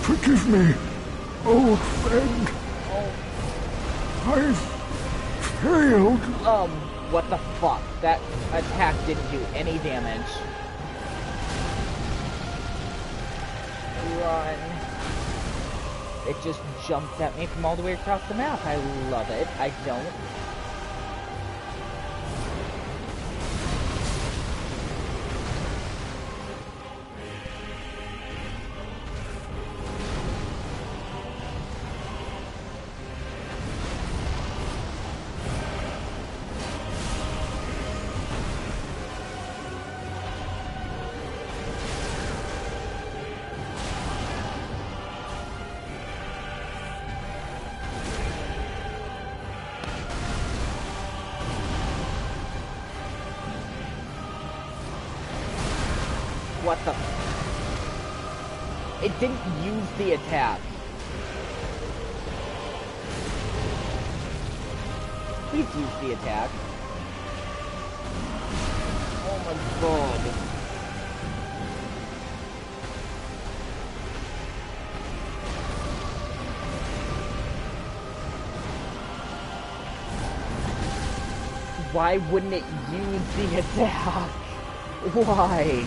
Forgive me, old friend. Oh. I've failed. What the fuck? That attack didn't do any damage. Run. It just jumped at me from all the way across the map. I love it. I don't. What the? It didn't use the attack. Please use the attack. Oh my god. Why wouldn't it use the attack? Why?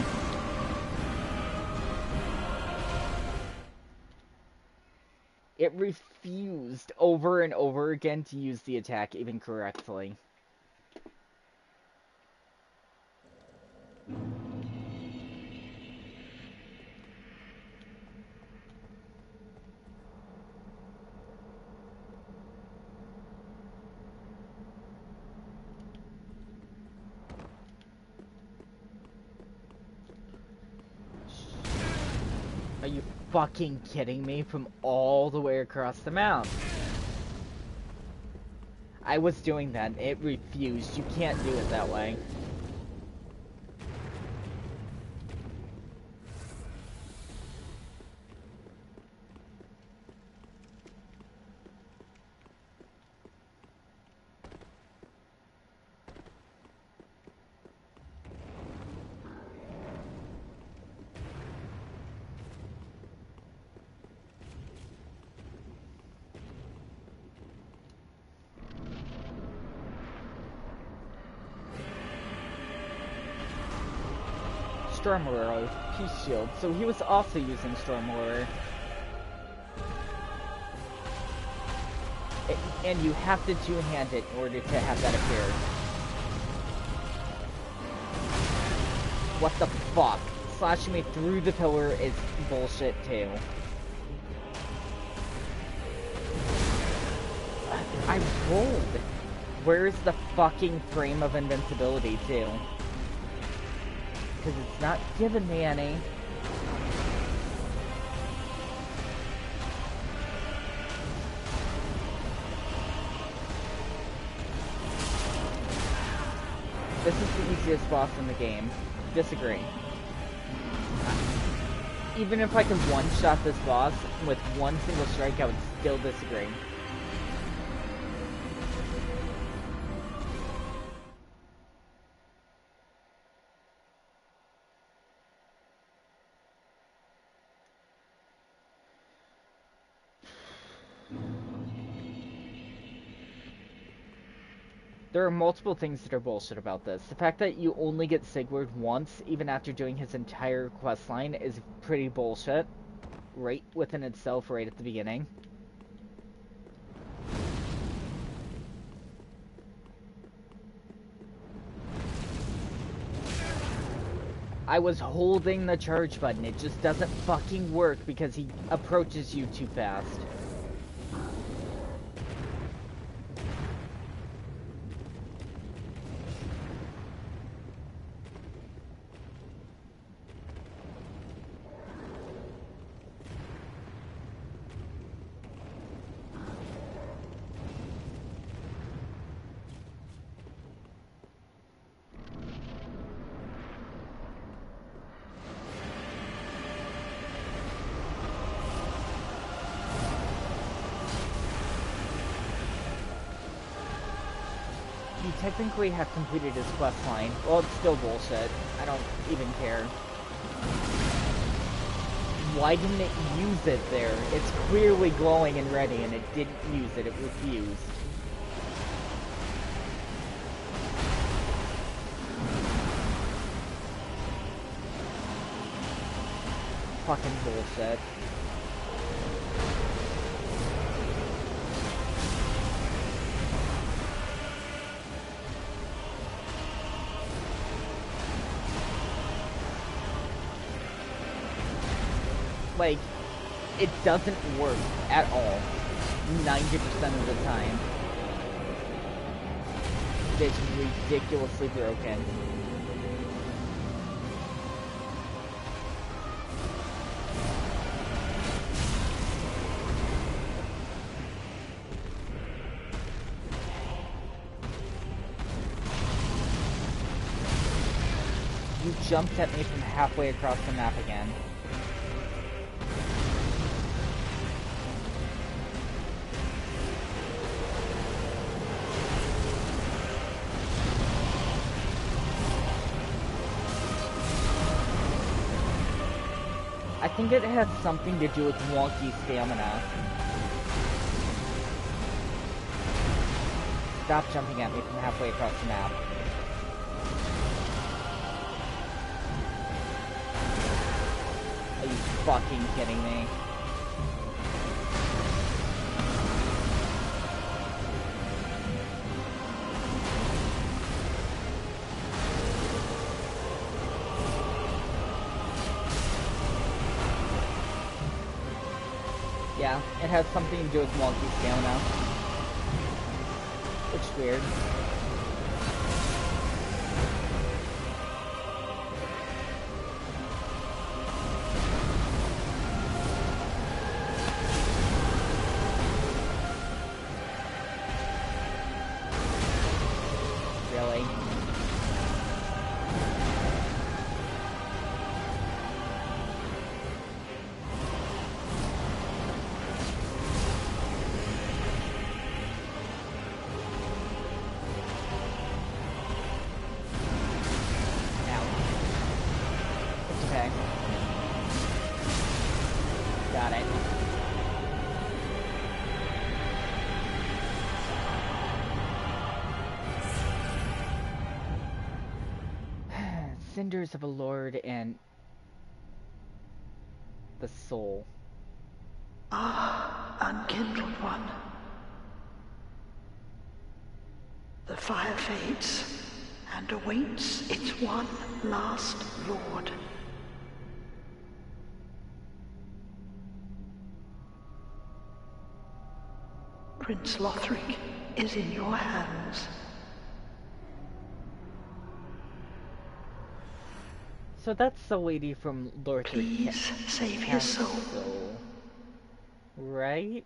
It refused over and over again to use the attack even correctly. Are you fucking kidding me? From all the way across the map. I was doing that. It refused. You can't do it that way. Storm Aurora Peace Shield, so he was also using Storm Aurora. And you have to two-hand it in order to have that appear. What the fuck? Slashing me through the pillar is bullshit too. I rolled. Where's the fucking frame of invincibility too? Because it's not giving me any. This is the easiest boss in the game. Disagree. Even if I could one-shot this boss with one single strike, I would still disagree. There are multiple things that are bullshit about this. The fact that you only get Sigurd once, even after doing his entire questline, is pretty bullshit. Right within itself, right at the beginning. I was holding the charge button. It just doesn't fucking work because he approaches you too fast. You technically have completed his questline. Well, it's still bullshit. I don't even care. Why didn't it use it there? It's clearly glowing and ready, and it didn't use it. It refused. Fucking bullshit. Like, it doesn't work at all. 90% of the time. It's ridiculously broken. You jumped at me from halfway across the map again. I think it has something to do with wonky stamina. Stop jumping at me from halfway across the map. Are you fucking kidding me? Yeah, it has something to do with wonky stamina. Which is weird. Really? cinders of a lord and the soul. Ah, unkindled one. The fire fades and awaits its one last lord. Prince Lothric is in your hands. So that's the lady from Lothric. Please save his soul. Right?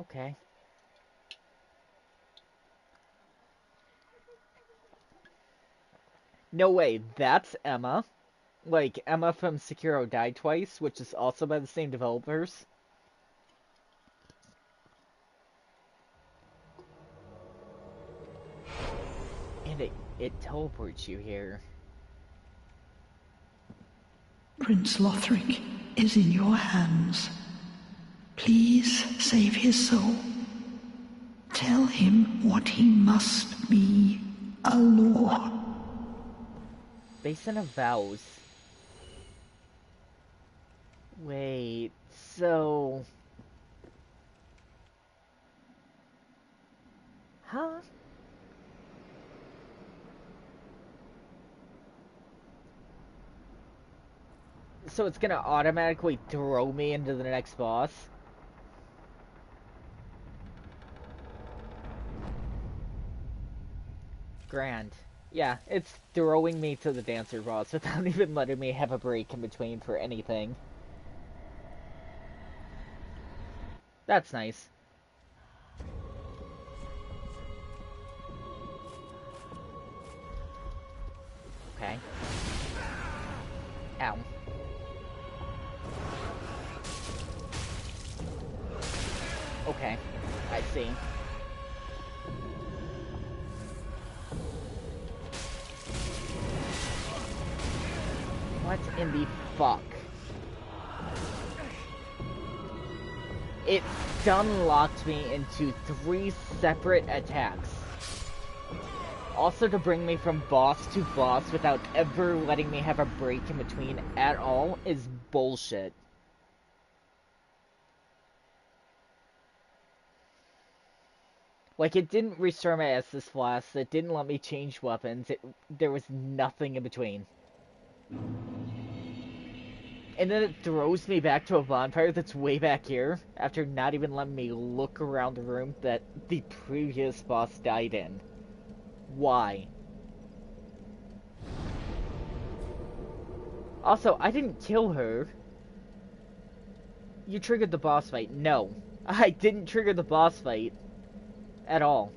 Okay. No way, that's Emma. Like, Emma from Sekiro Died Twice, which is also by the same developers. And it teleports you here. Prince Lothric is in your hands. Please save his soul. Tell him what he must be, a lord. Basin of Vows. Wait, so... Huh? So it's gonna automatically throw me into the next boss? Grand. Yeah, it's throwing me to the dancer boss without even letting me have a break in between for anything. That's nice. Okay. Ow. Okay, I see. What in the fuck? It stun locked me into 3 separate attacks. Also to bring me from boss to boss without ever letting me have a break in between at all is bullshit. Like, it didn't restore my Estus Blast, it didn't let me change weapons, there was nothing in between. And then it throws me back to a bonfire that's way back here, after not even letting me look around the room that the previous boss died in. Why? Also, I didn't kill her. You triggered the boss fight. No. I didn't trigger the boss fight. At all.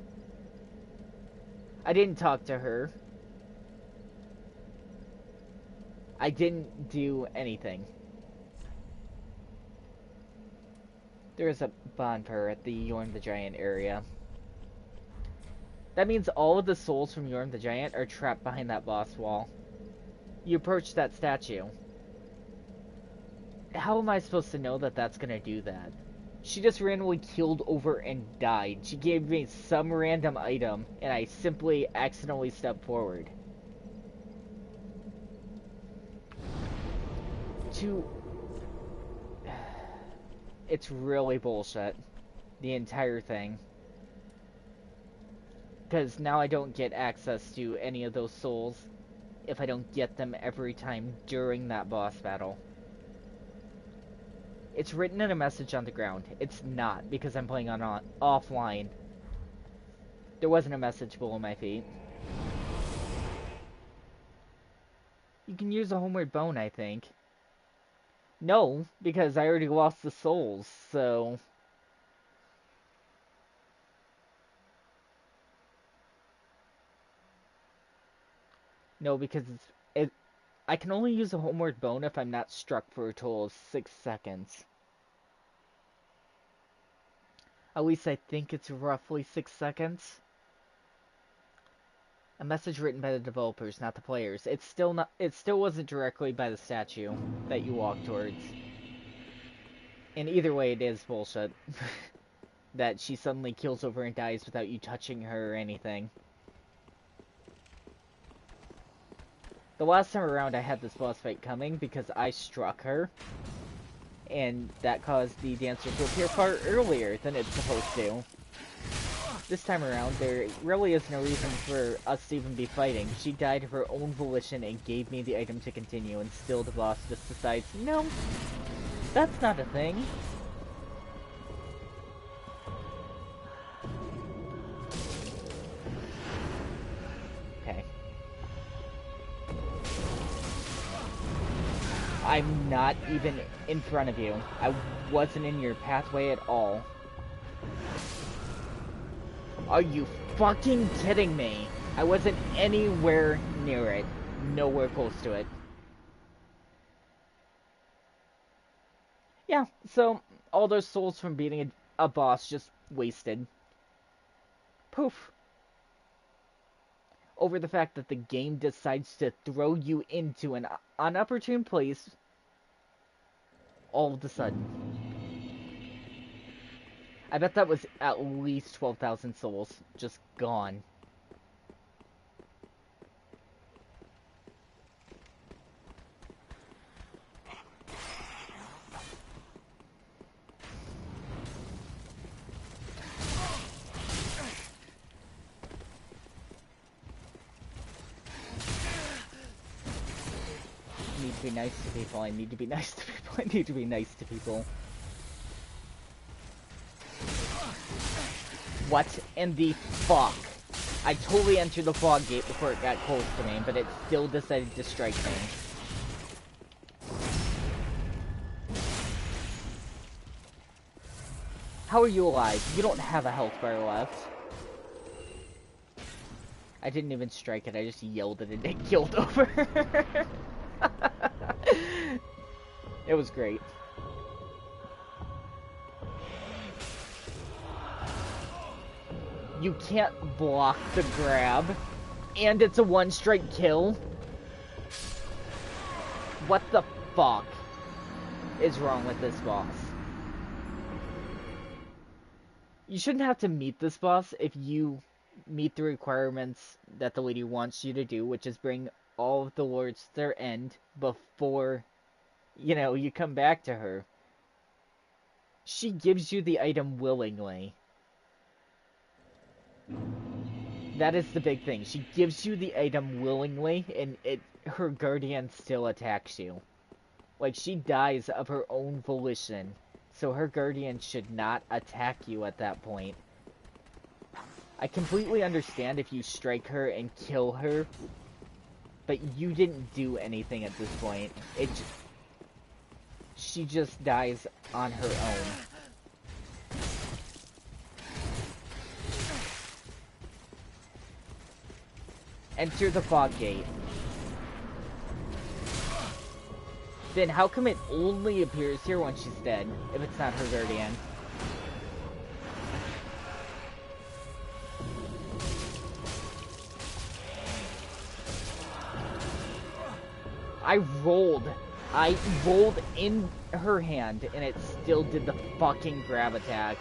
I didn't talk to her. I didn't do anything. There is a bonfire at the Yhorm the Giant area. That means all of the souls from Yhorm the Giant are trapped behind that boss wall. You approach that statue. How am I supposed to know that that's gonna do that? She just randomly keeled over and died. She gave me some random item, and I simply accidentally stepped forward. It's really bullshit. The entire thing. Because now I don't get access to any of those souls if I don't get them every time during that boss battle. It's written in a message on the ground. It's not, because I'm playing on offline. There wasn't a message below my feet. You can use a homeward bone, I think. No, because I already lost the souls, so... No, because I can only use a homeward bone if I'm not struck for a total of 6 seconds. At least I think it's roughly 6 seconds. A message written by the developers, not the players. It's still not. It still wasn't directly by the statue that you walk towards. And either way, it is bullshit. That she suddenly kills over and dies without you touching her or anything. The last time around, I had this boss fight coming because I struck her. And that caused the dancer to appear far earlier than it's supposed to. This time around, there really is no reason for us to even be fighting. She died of her own volition and gave me the item to continue, and still the boss just decides, no, that's not a thing. Okay. I'm not even in front of you. I wasn't in your pathway at all. Are you fucking kidding me? I wasn't anywhere near it. Nowhere close to it. Yeah, so all those souls from beating a boss just wasted. Poof. Over the fact that the game decides to throw you into an unopportune place all of a sudden. I bet that was at least 12,000 souls just gone. I need to be nice to people, I need to be nice to people, I need to be nice to people. What in the fuck? I totally entered the fog gate before it got close to me, but it still decided to strike me. How are you alive? You don't have a health bar left. I didn't even strike it, I just yelled it and it killed over. It was great. You can't block the grab, and it's a one-strike kill? What the fuck is wrong with this boss? You shouldn't have to meet this boss if you meet the requirements that the lady wants you to do, which is bring all of the lords to their end before, you know, you come back to her. She gives you the item willingly. That is the big thing. She gives you the item willingly, and her guardian still attacks you. Like, she dies of her own volition, so her guardian should not attack you at that point. I completely understand if you strike her and kill her, but you didn't do anything at this point. She just dies on her own. Enter the fog gate. Then how come it only appears here when she's dead, if it's not her guardian? I rolled in her hand, and it still did the fucking grab attack.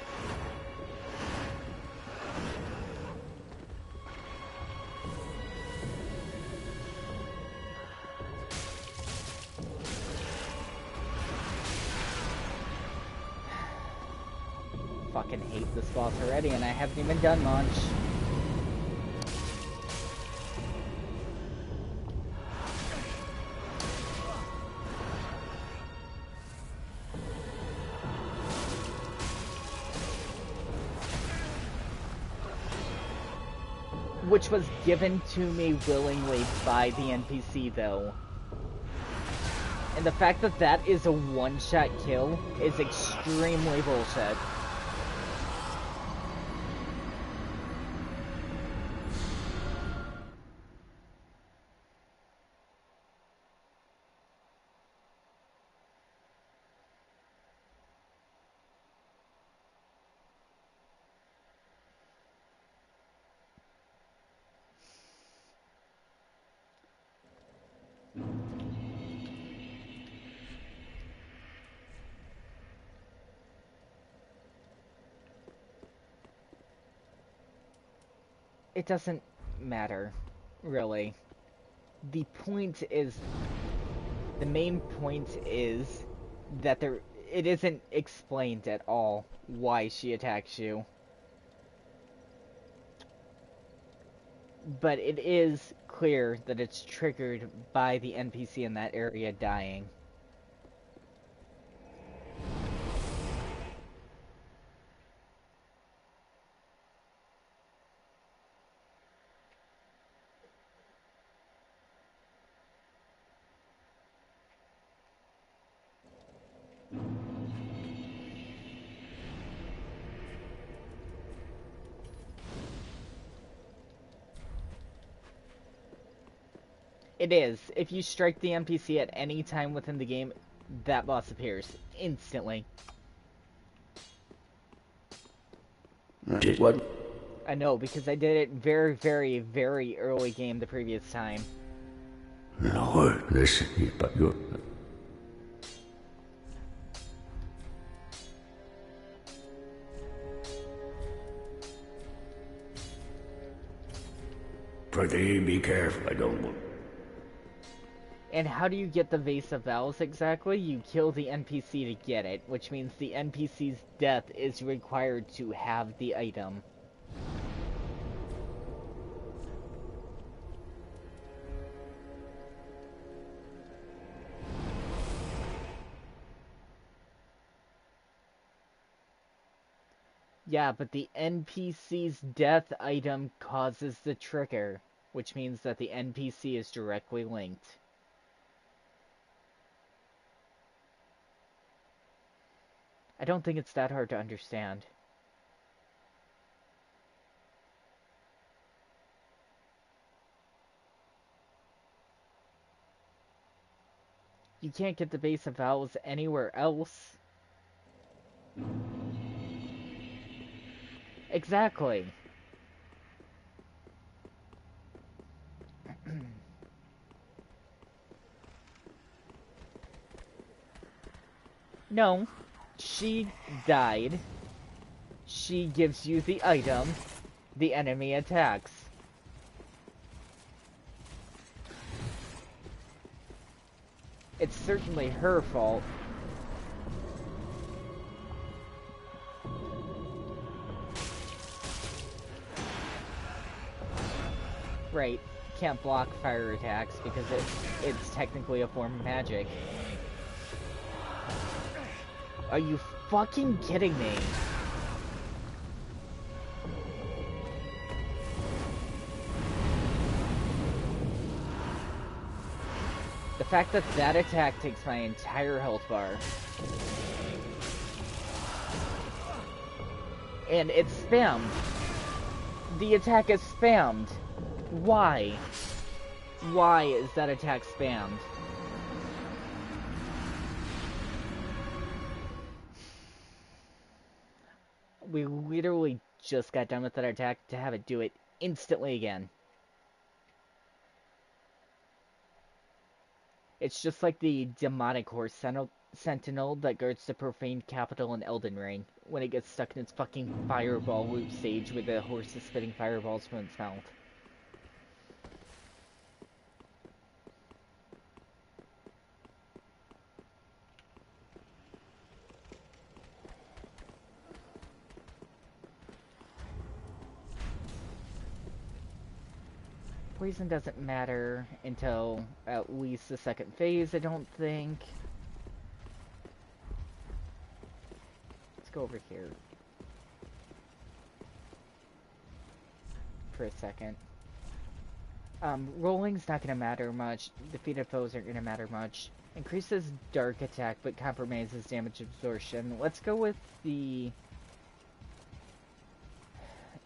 Fucking hate this boss already, and I haven't even done much. Which was given to me willingly by the NPC, though. And the fact that that is a one-shot kill is extremely bullshit. It doesn't matter, really. The point is, the main point is that it isn't explained at all why she attacks you. But it is clear that it's triggered by the NPC in that area dying. It is. If you strike the NPC at any time within the game, that boss appears instantly. Did what? I know, because I did it very, very, very early game the previous time. Lord, listen, but you're... Prithee, be careful, I don't want... And how do you get the Vase of Vows exactly? You kill the NPC to get it, which means the NPC's death is required to have the item. Yeah, but the NPC's death item causes the trigger, which means that the NPC is directly linked. I don't think it's that hard to understand. You can't get the Base of Vows anywhere else. Exactly. No. She died. She gives you the item. The enemy attacks. It's certainly her fault. Right. Can't block fire attacks because it's technically a form of magic. Are you fucking kidding me? The fact that that attack takes my entire health bar. And it's spammed. The attack is spammed. Why? Why is that attack spammed? We literally just got done with that attack to have it do it instantly again. It's just like the demonic horse sentinel that guards the profaned capital in Elden Ring when it gets stuck in its fucking fireball loop stage where the horse is spitting fireballs from its mouth. Poison doesn't matter until at least the second phase, I don't think. Let's go over here for a second. Rolling's not gonna matter much. Defeated foes aren't gonna matter much. Increases dark attack, but compromises damage absorption. Let's go with the...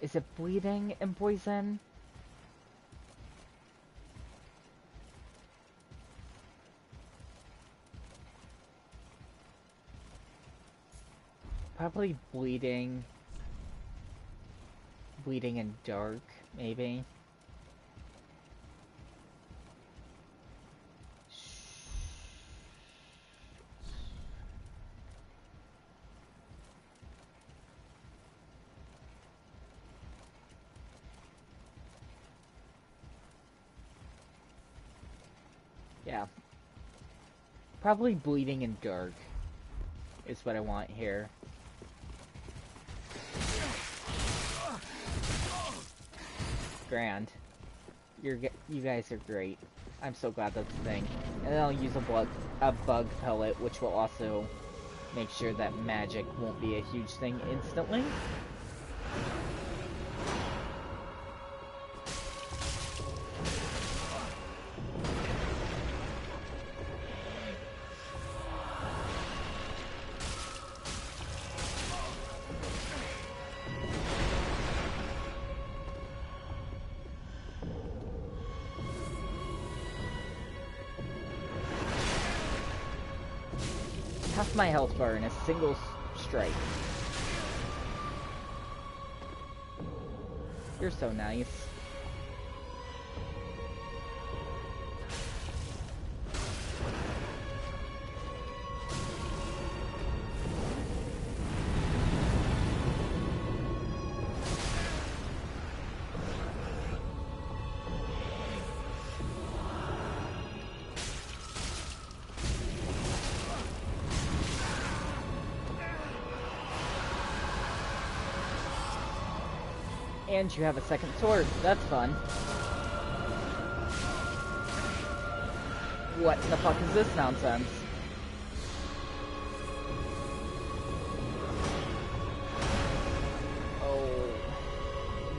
Is it bleeding and poison? Probably bleeding. Bleeding and dark, maybe. Yeah. Probably bleeding and dark is what I want here. Grand. You guys are great. I'm so glad that's a thing. And then I'll use a bug pellet, which will also make sure that magic won't be a huge thing instantly. Half my health bar in a single strike. You're so nice. And you have a second sword. That's fun. What in the fuck is this nonsense? Oh.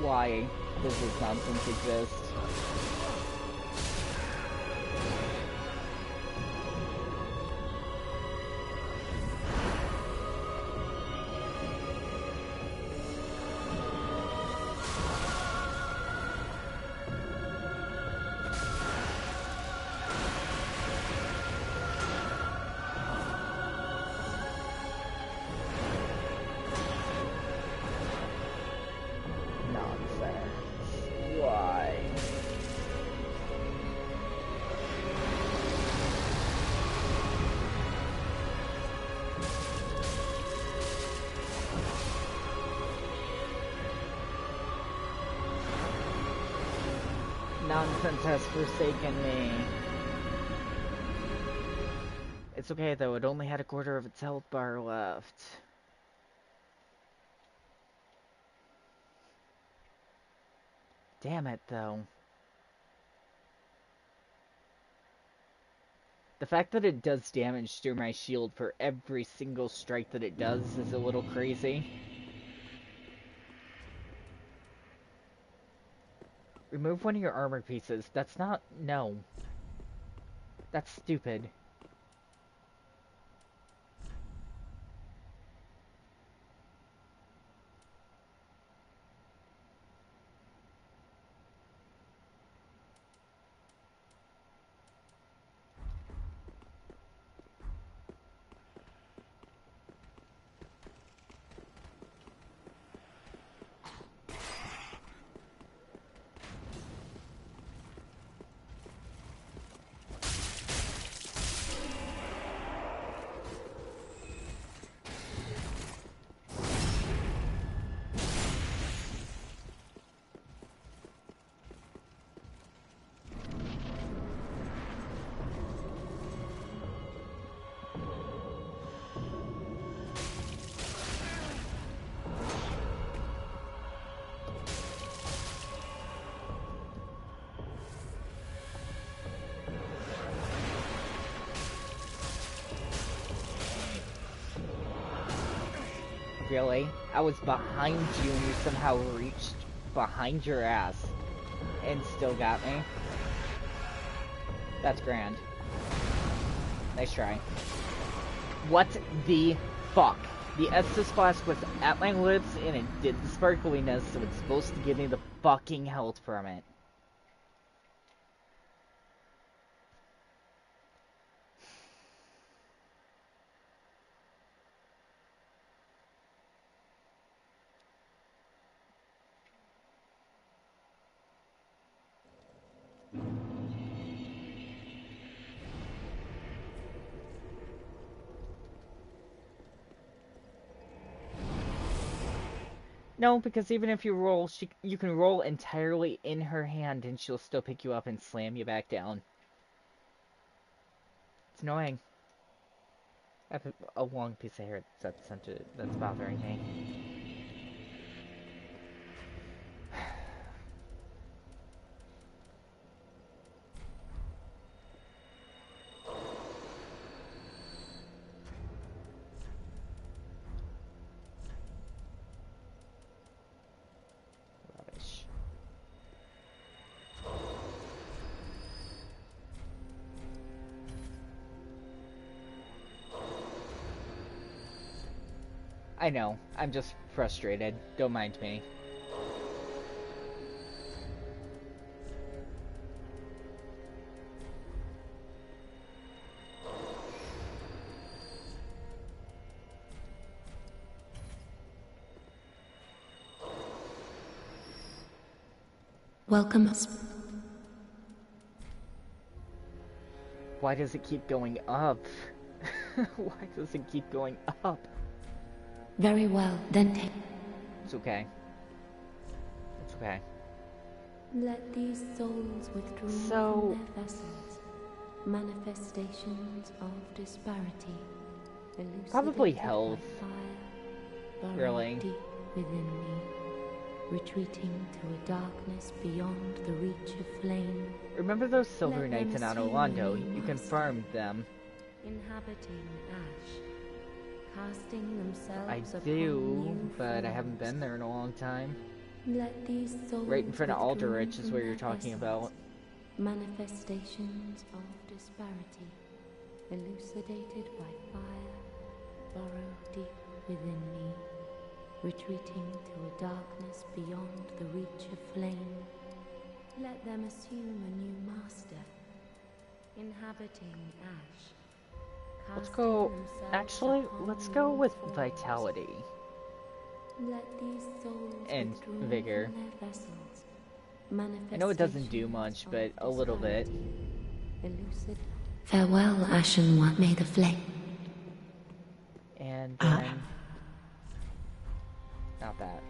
Why does this nonsense exist? Nonsense has forsaken me. It's okay though, it only had a quarter of its health bar left. Damn it though. The fact that it does damage through my shield for every single strike that it does is a little crazy. Remove one of your armor pieces. That's not... no. That's stupid. Really? I was behind you and you somehow reached behind your ass and still got me? That's grand. Nice try. What the fuck? The Estus Flask was at my lips and it did the sparkliness, so it's supposed to give me the fucking health from it. No, because even if you roll, you can roll entirely in her hand and she'll still pick you up and slam you back down. It's annoying. I have a long piece of hair that's bothering me. Rubbish. I know, I'm just frustrated. Don't mind me. Welcome. Why does it keep going up? Why does it keep going up? Very well, then take. It's okay. It's okay. Let these souls withdraw So- from their vessels, manifestations of disparity, elucidated Probably by health. fire, burrowed Really. deep within me, retreating to a darkness beyond the reach of flame, Remember those Silver Let Knights in them Anno assume Londo? a new You master. confirmed them. inhabiting ash, casting themselves I upon do, new but I haven't forms. been there in a long time. Let these souls Right in front of withdraw Aldrich is from where you're their talking vessels, about. manifestations of disparity, elucidated by fire, burrowed deep within me, retreating to a darkness beyond the reach of flame. Let them assume a new master, inhabiting ash. Let's casting go. themselves Actually, upon let's go new with forms. Vitality. Let these souls And withdraw vigor. from their vessels. I know it doesn't do much, but a little bit. Elucid. Farewell, Ashen One. May the flame. And then... Not that.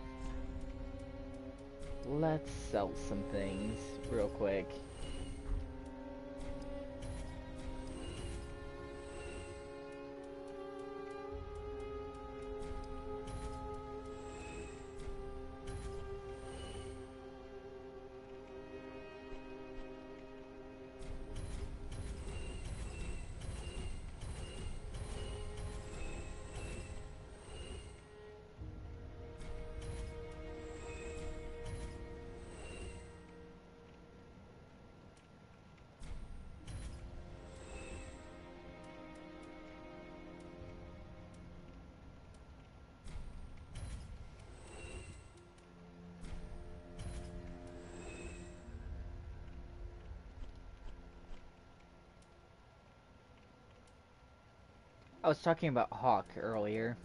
Let's sell some things real quick. I was talking about Hawk earlier.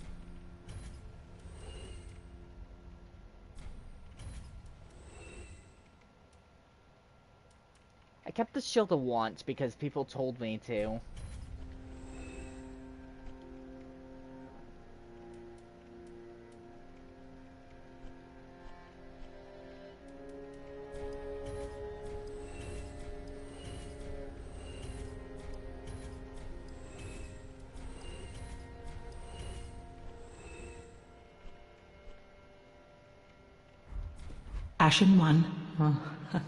I kept the Shield of Want because people told me to. Ashen One. Oh.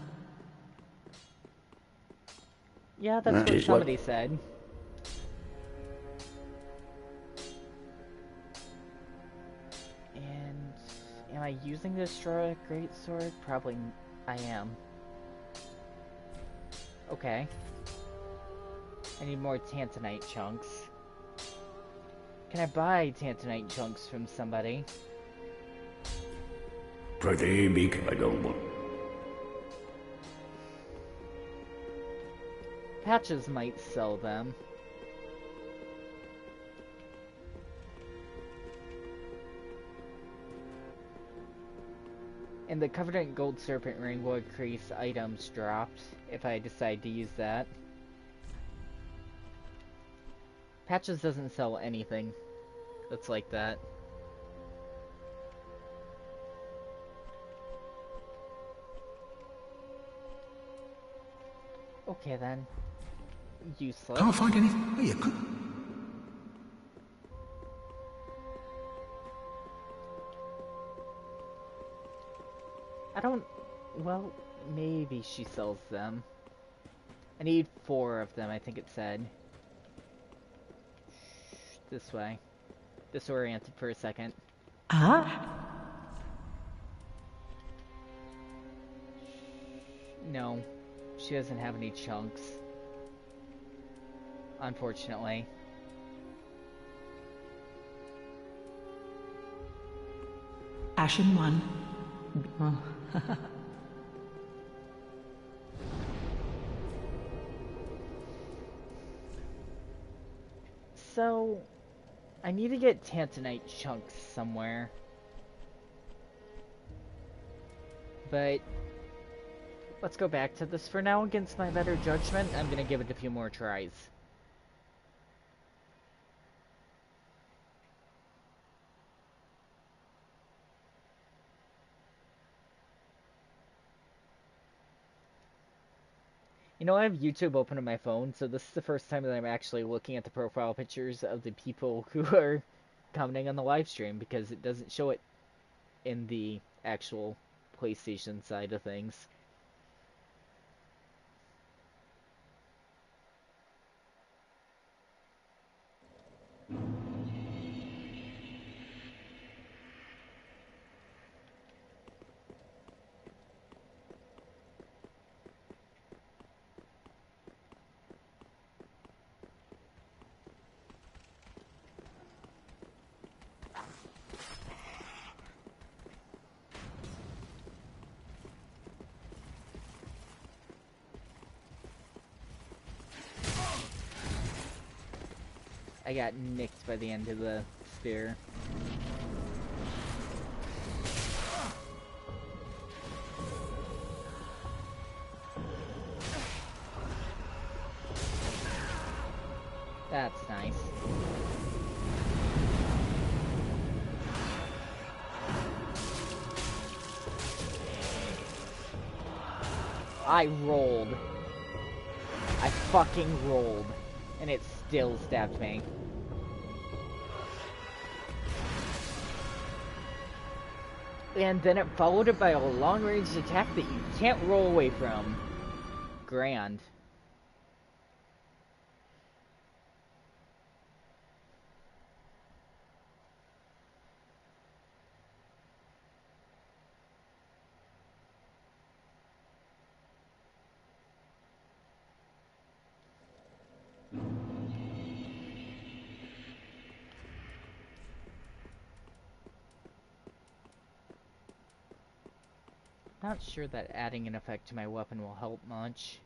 Yeah, that's what somebody said. And am I using the Destroy Greatsword? Probably I am. Okay. I need more Tantanite chunks. Can I buy Tantanite chunks from somebody? Prithee be I don't want. Patches might sell them. And the Covenant Gold Serpent Ring will increase items dropped if I decide to use that. Patches doesn't sell anything that's like that. Okay then. useless. Can't find anything. Oh, yeah, good. I don't... Well, maybe she sells them. I need 4 of them, I think it said. This way. Disoriented for a second. Ah? No. She doesn't have any chunks. Unfortunately. Ashen one. Oh. So, I need to get tantanite chunks somewhere. But, let's go back to this for now. Against my better judgment, I'm gonna give it a few more tries. You know, I have YouTube open on my phone, so this is the first time that I'm actually looking at the profile pictures of the people who are commenting on the live stream, because it doesn't show it in the actual PlayStation side of things. I got nicked by the end of the spear. That's nice. I rolled. I fucking rolled. And it still stabbed me. And then it followed it by a long-range attack that you can't roll away from. Grand. Not sure that adding an effect to my weapon will help much.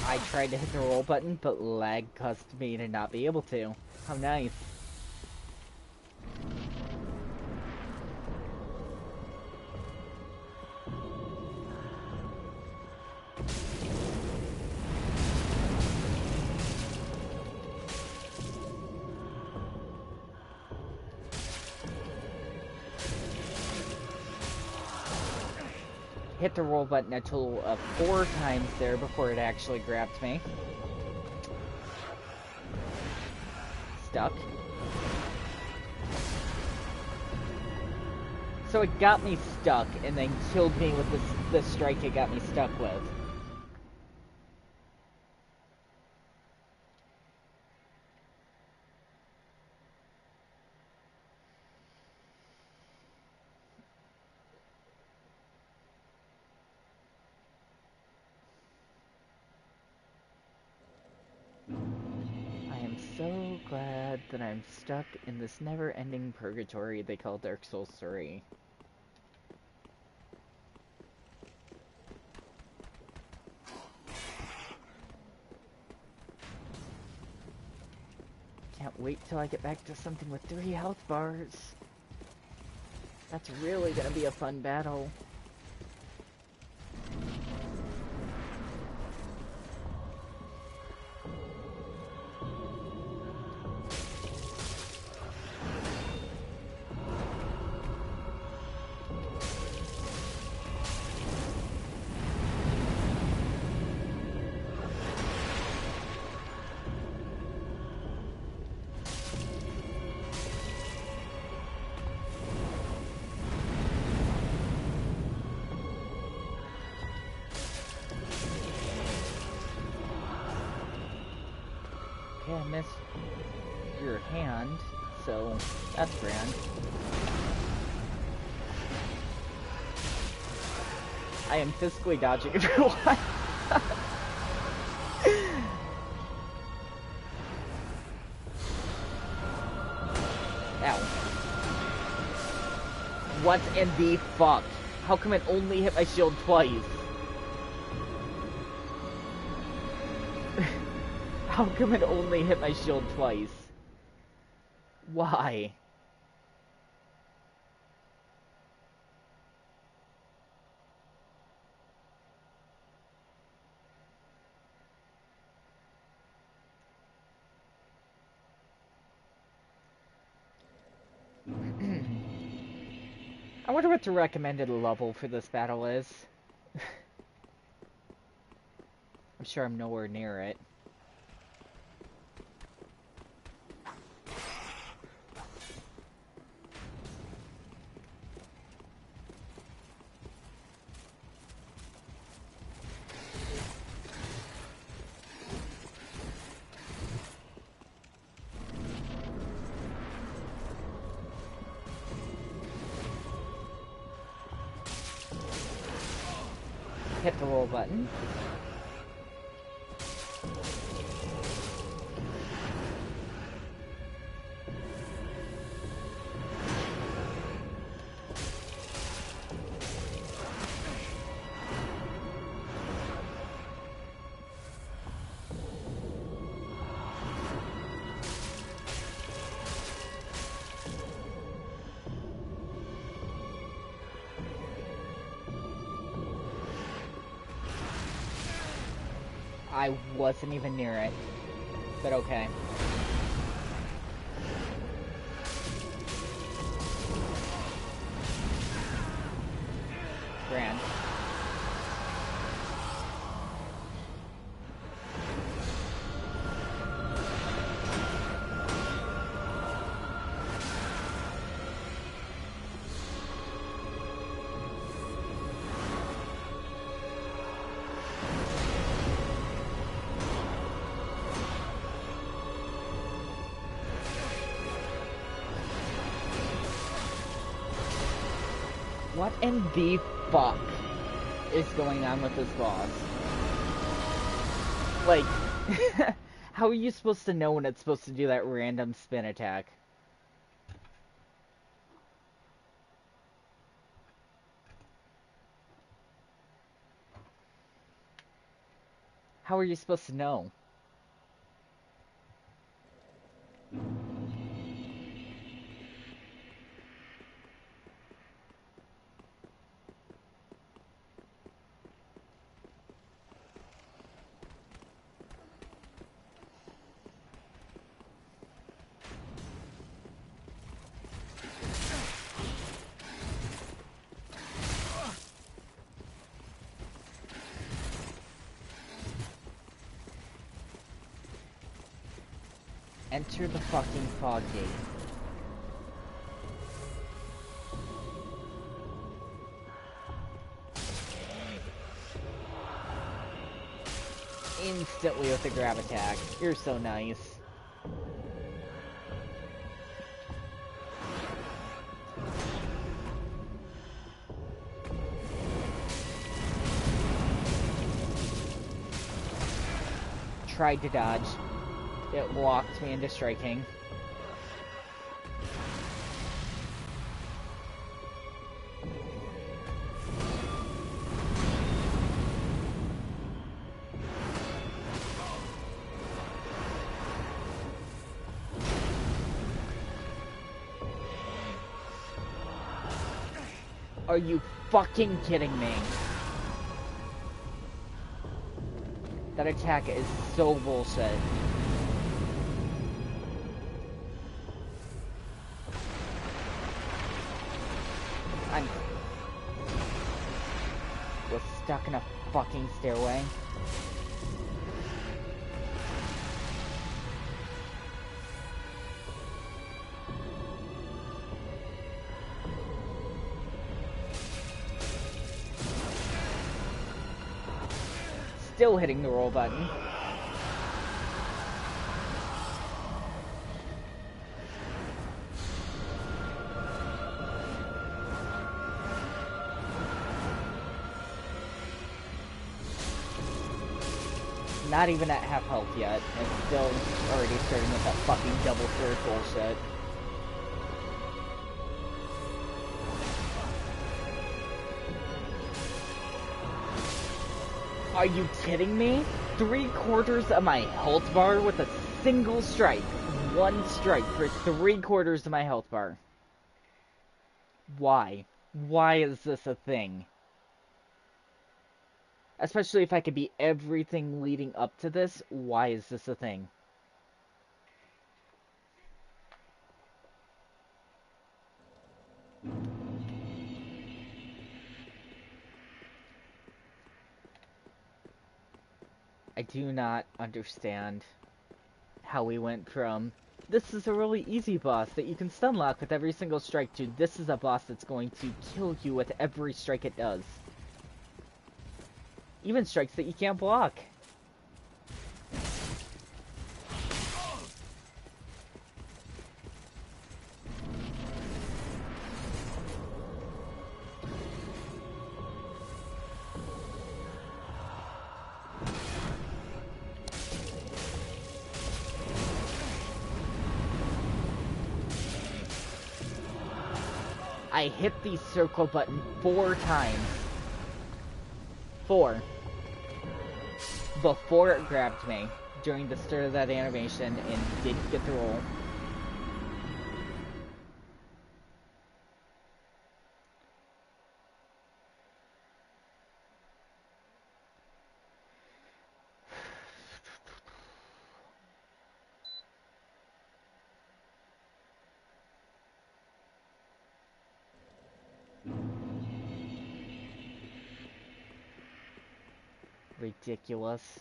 I tried to hit the roll button, but lag caused me to not be able to. How nice. Hit the roll button a total of 4 times there before it actually grabbed me. Stuck. So it got me stuck and then killed me with the strike it got me stuck with. I am so glad that I'm stuck in this never-ending purgatory they call Dark Souls 3. Can't wait till I get back to something with 3 health bars. That's really gonna be a fun battle. I missed your hand, so that's grand. I am physically dodging everyone. Ow. What in the fuck? How come it only hit my shield twice? How come it only hit my shield twice? Why? I wonder what the recommended level for this battle is. I'm sure I'm nowhere near it. Hit the roll button. I wasn't even near it, but okay. Grand. What in the fuck is going on with this boss? Like, how are you supposed to know when it's supposed to do that random spin attack? How are you supposed to know? Enter the fucking fog gate. Instantly with the grab attack. You're so nice. Tried to dodge. It locked me into striking. Are you fucking kidding me? That attack is so bullshit. Was stuck in a fucking stairway. Still hitting the roll button. Not even at half health yet, and still already starting with that fucking double sword bullshit. Are you kidding me? 3/4 of my health bar with a single strike. One strike for 3/4 of my health bar. Why? Why is this a thing? Especially if I could beat everything leading up to this, why is this a thing? I do not understand how we went from this is a really easy boss that you can stun lock with every single strike to this is a boss that's going to kill you with every strike it does. Even strikes that you can't block. I hit the circle button 4 times. 4. Before it grabbed me during the start of that animation and didn't get the roll. Ridiculous.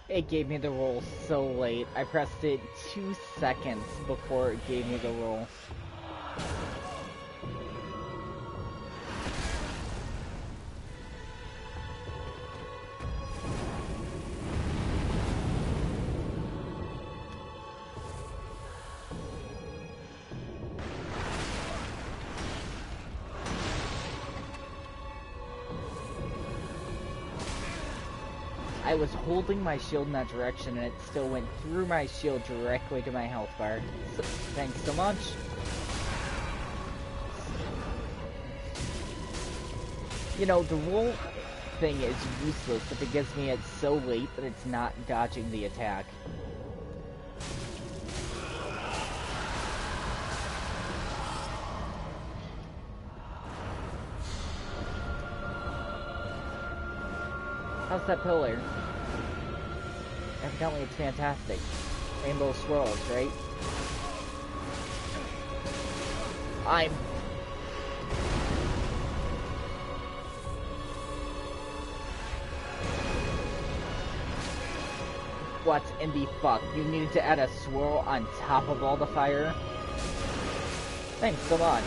It gave me the roll so late. I pressed it 2 seconds before it gave me the roll. I was holding my shield in that direction and it still went through my shield directly to my health bar. So, thanks so much. You know, the roll thing is useless if it gives me it so late that it's not dodging the attack. How's that pillar? Evidently it's fantastic. Rainbow swirls, right? I'm... What in the fuck? You needed to add a swirl on top of all the fire? Thanks so much.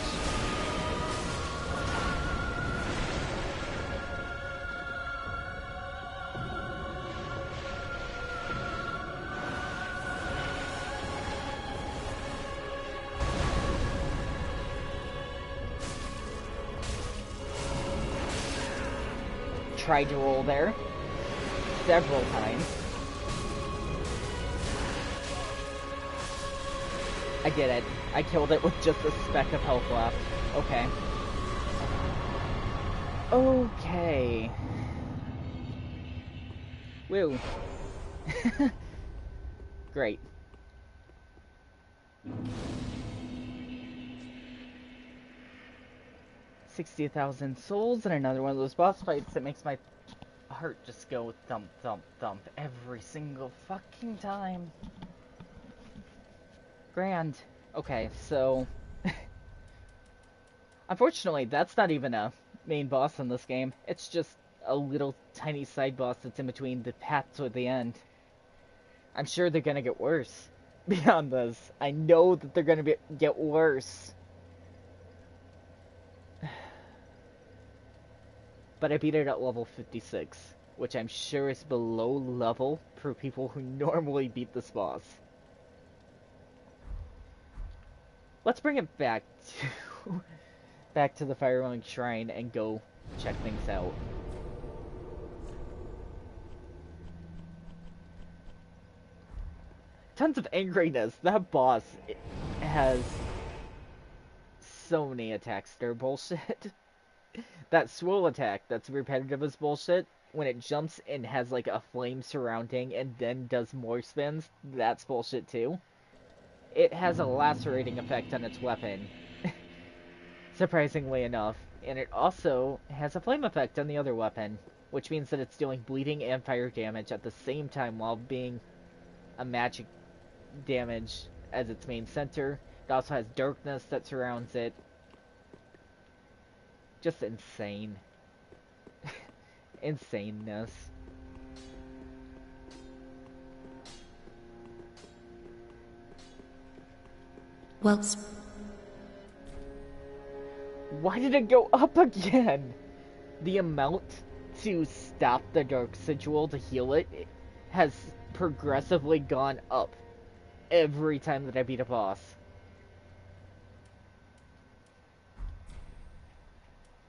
Tried to roll there several times. I did it. I killed it with just a speck of health left. Okay. Okay. Woo. Great. 60,000 souls and another one of those boss fights that makes my heart just go thump, thump, thump every single fucking time. Grand. Okay, so... Unfortunately, that's not even a main boss in this game. It's just a little tiny side boss that's in between the path to the end. I'm sure they're gonna get worse beyond this. I know that they're gonna get worse. But I beat it at level 56, which I'm sure is below level for people who normally beat this boss. Let's bring it back to the Firelink Shrine and go check things out. Tons of angriness. That boss has so many attacks that are bullshit. That swirl attack that's repetitive as bullshit, when it jumps and has like a flame surrounding and then does more spins, that's bullshit too. It has a lacerating effect on its weapon, surprisingly enough, and it also has a flame effect on the other weapon, which means that it's dealing bleeding and fire damage at the same time while being a magic damage as its main center. It also has darkness that surrounds it. Just insane. Insaneness. Well, why did it go up again? The amount to stop the Dark Sigil to heal it has progressively gone up every time that I beat a boss.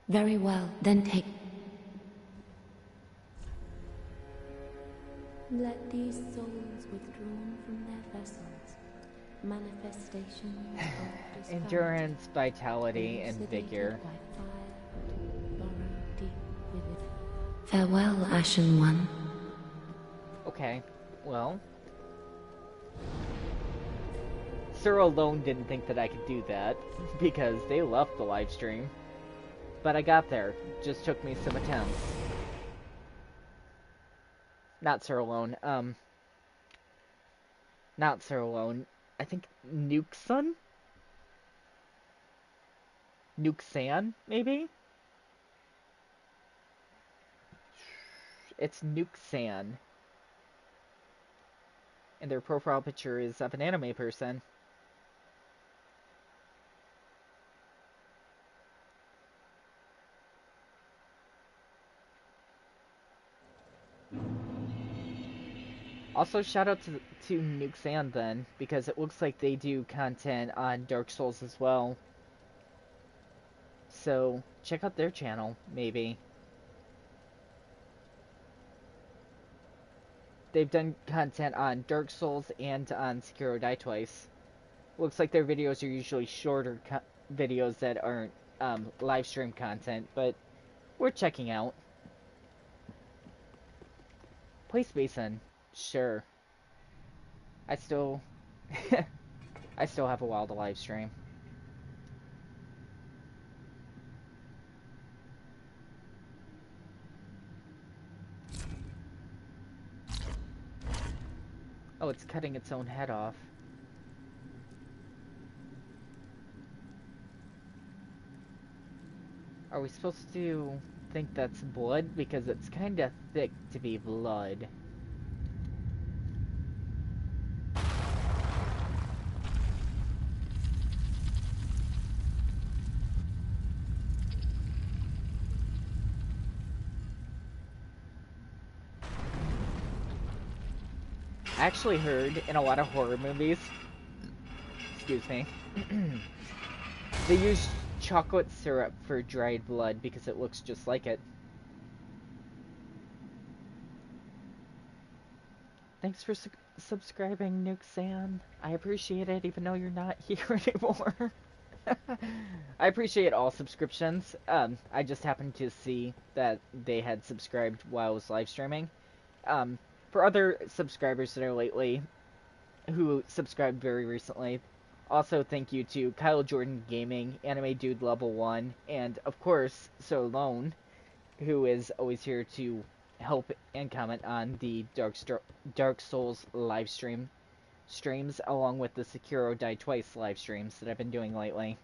Very well, then take... Let these souls withdrawn from their vessels, manifestations of disparity, Endurance, vitality, and vigor. by fire, burrow deep within. farewell, Ashen One. Okay, well... Sir alone didn't think that I could do that, because they left the live stream. But I got there. Just took me some attempts. Not Sir alone. Not Sir alone. I think Nukesun? Nukesan, maybe? It's Nukesan. And their profile picture is of an anime person. Also, shout out to Nukesan then, because it looks like they do content on Dark Souls as well. So, check out their channel, maybe. They've done content on Dark Souls and on Sekiro Die Twice. Looks like their videos are usually shorter videos that aren't live stream content, but we're checking out. Place Basin. Sure. I still have a while to live stream. Oh, it's cutting its own head off. Are we supposed to think that's blood? Because it's kinda thick to be blood. I actually heard in a lot of horror movies, excuse me, they use chocolate syrup for dried blood because it looks just like it. Thanks for subscribing, Nuke-san. I appreciate it, even though you're not here anymore. I appreciate all subscriptions. I just happened to see that they had subscribed while I was live streaming. For other subscribers that are lately, who subscribed very recently, also thank you to Kyle Jordan Gaming, Anime Dude Level 1, and of course, So Lone, who is always here to help and comment on the Dark Souls live streams, along with the Sekiro Die Twice live streams that I've been doing lately.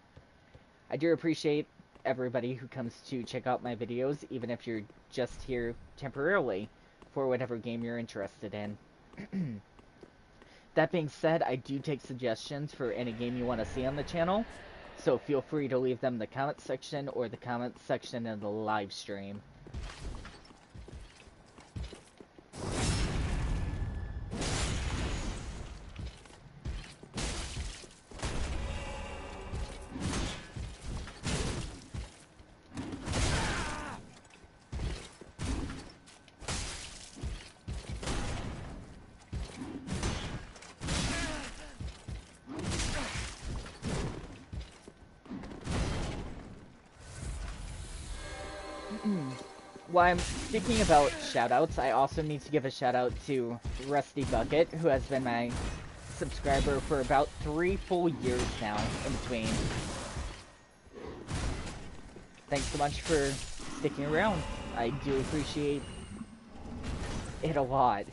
I do appreciate everybody who comes to check out my videos, even if you're just here temporarily for whatever game you're interested in. That being said, I do take suggestions for any game you want to see on the channel, so feel free to leave them in the comment section or the comment section in the live stream. While I'm speaking about shoutouts, I also need to give a shoutout to Rusty Bucket, who has been my subscriber for about 3 full years now, in between. Thanks so much for sticking around. I do appreciate it a lot.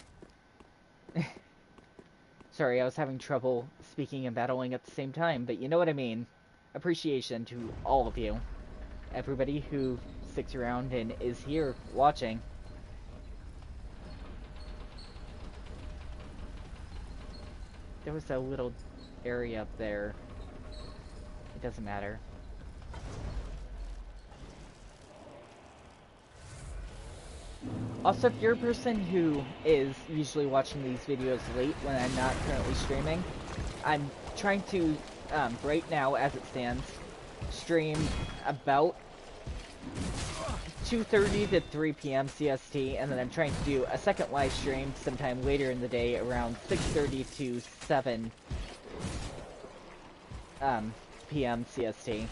Sorry, I was having trouble speaking and battling at the same time, but you know what I mean. Appreciation to all of you. Everybody who sticks around and is here watching. There was a little area up there. It doesn't matter. Also, if you're a person who is usually watching these videos late when I'm not currently streaming, I'm trying to, right now, as it stands, stream about 2:30 to 3 p.m. CST, and then I'm trying to do a second live stream sometime later in the day around 6:30 to 7 p.m. CST.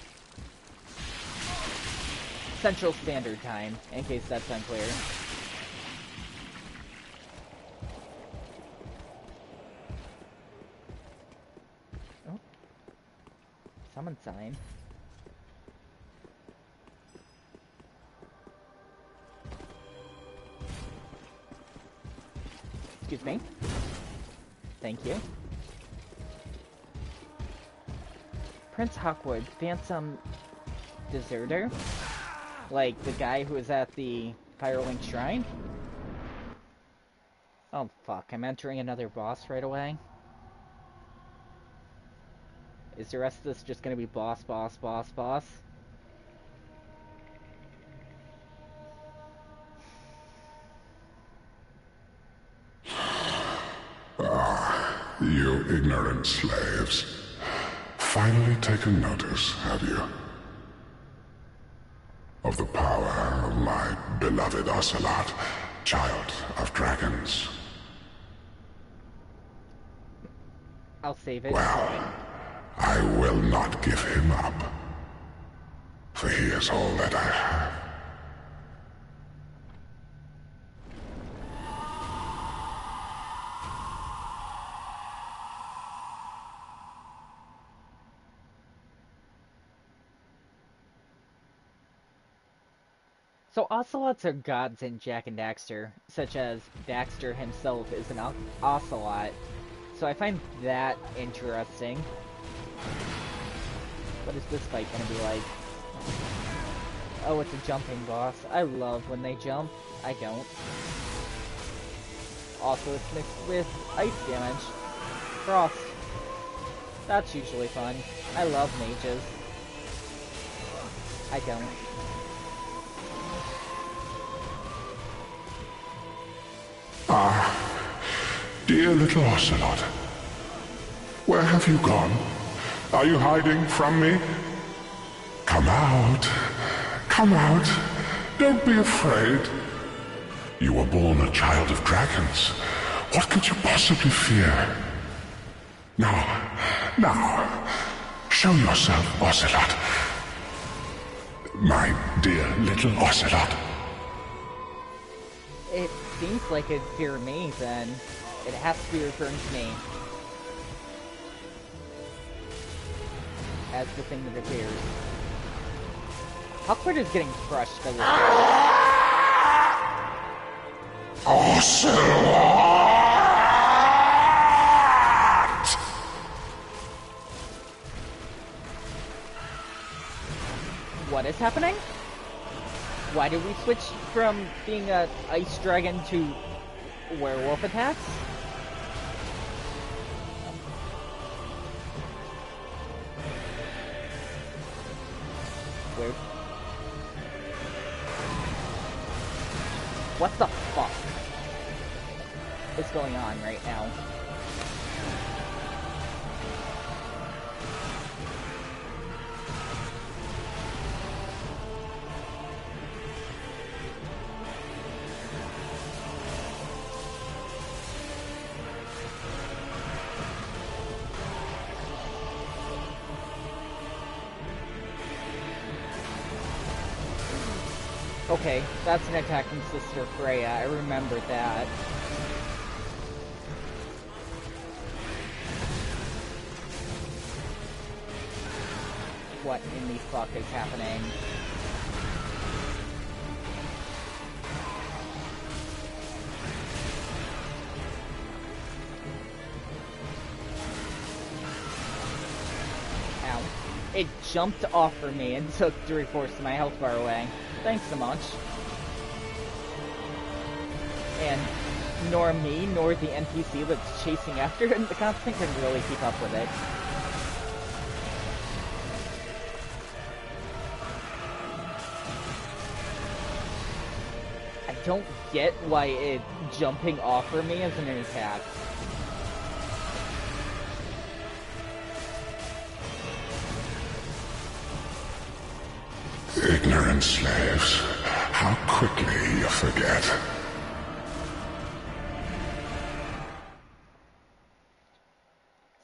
Central Standard Time, in case that's unclear. Oh. Summon sign. Excuse me. Thank you. Prince Hawkwood, Phantom Deserter? Like the guy who was at the Firelink Shrine? Oh fuck, I'm entering another boss right away. Is the rest of this just gonna be boss, boss, boss, boss? You ignorant slaves. Finally taken notice, have you? Of the power of my beloved Ocelot, child of dragons. I'll save it. Well, I will not give him up. For he is all that I have. So ocelots are gods in Jak and Daxter, such as Daxter himself is an ocelot. So I find that interesting. What is this fight gonna be like? Oh, it's a jumping boss. I love when they jump. I don't. Also, it's mixed with ice damage. Frost. That's usually fun. I love mages. I don't. Dear little Ocelot, where have you gone? Are you hiding from me? Come out. Come out. Don't be afraid. You were born a child of dragons. What could you possibly fear? Now, show yourself, Ocelot. My dear little Ocelot. seems like it'd fear me, then it has to be referring to me as the thing that appears. Hawkwood is getting crushed by this guy. What is happening? Why did we switch from being a ice dragon to werewolf attacks? Weird. What the fuck is going on right now? Okay, that's an attack from Sister Freya. I remember that. What in the fuck is happening? Ow. It jumped off for me and took 3/4 of my health bar away. Thanks so much. And nor me, nor the NPC that's chasing after it, the constant can really keep up with it. I don't get why it jumping off for me is an attack. Ignorant slaves, how quickly you forget.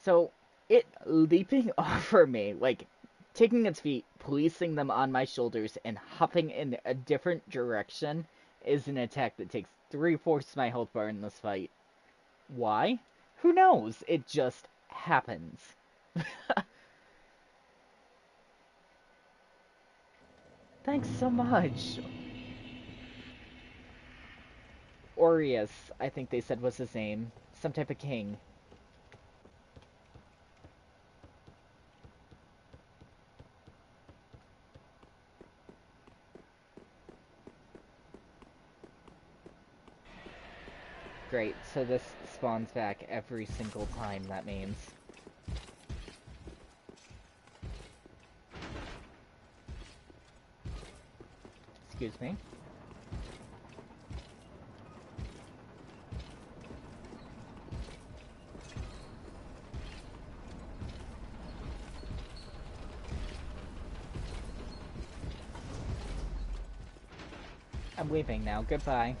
So, it leaping over me, like, taking its feet, placing them on my shoulders, and hopping in a different direction is an attack that takes 3/4 of my health bar in this fight. Why? Who knows? It just happens. Thanks so much. Aureus, I think they said was his name. Some type of king. Great, so this spawns back every single time, that means. Excuse me. I'm leaving now. Goodbye.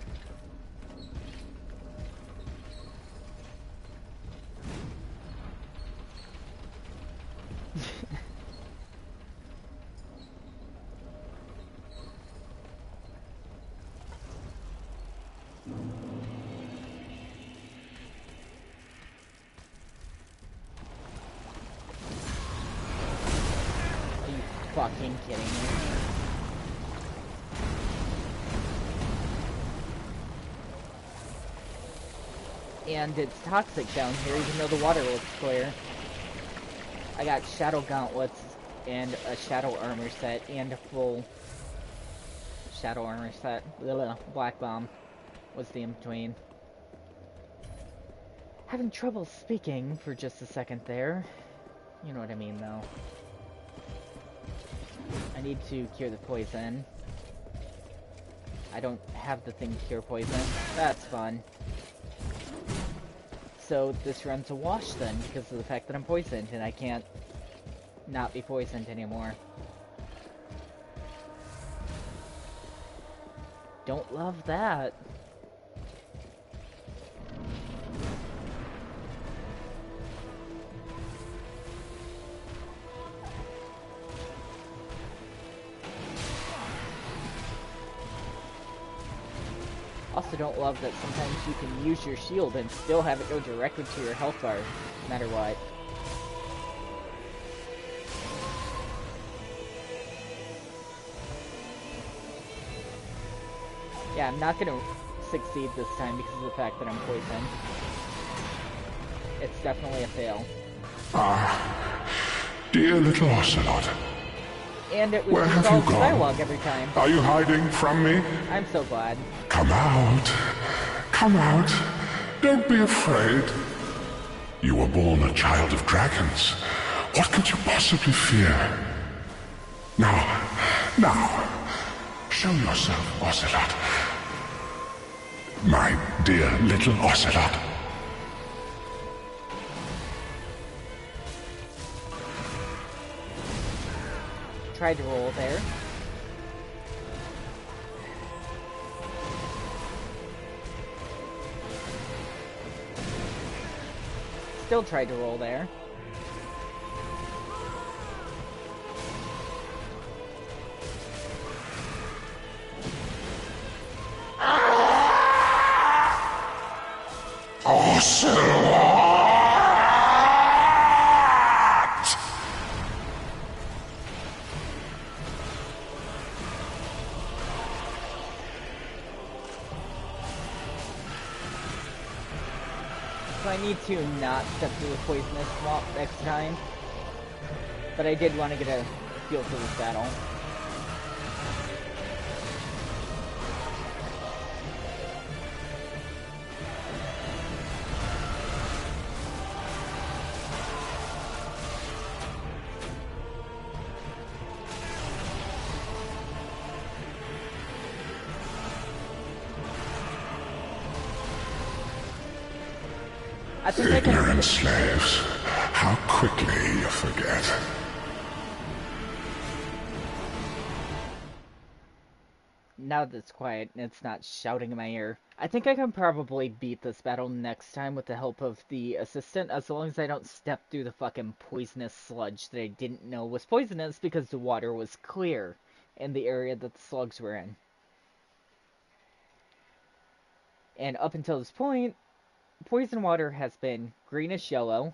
Are you fucking kidding me? And it's toxic down here, even though the water looks clear. I got shadow gauntlets and a shadow armor set and a full shadow armor set. Black bomb was the in-between. Having trouble speaking for just a second there. You know what I mean, though. I need to cure the poison. I don't have the thing to cure poison. That's fun. So this run's a wash then, because of the fact that I'm poisoned, and I can't not be poisoned anymore. Don't love that. Also don't love that sometimes you can use your shield and still have it go directly to your health bar, no matter what. Yeah, I'm not gonna succeed this time because of the fact that I'm poisoned. It's definitely a fail. Dear little Ocelot. And it Where have you resolves gone? dialogue every time. Are you hiding from me? I'm so glad. Come out. Come out. Don't be afraid. You were born a child of dragons. What could you possibly fear? Now, show yourself, Ocelot. My dear little Ocelot. Tried to roll there. Still tried to roll there. Ocelot! So I need to not step through the poisonous swamp next time. But I did want to get a feel for this battle. I think I can... Ignorant slaves, how quickly you forget. Now that it's quiet and it's not shouting in my ear, I think I can probably beat this battle next time with the help of the assistant, as long as I don't step through the fucking poisonous sludge that I didn't know was poisonous because the water was clear in the area that the slugs were in. And up until this point, poison water has been greenish yellow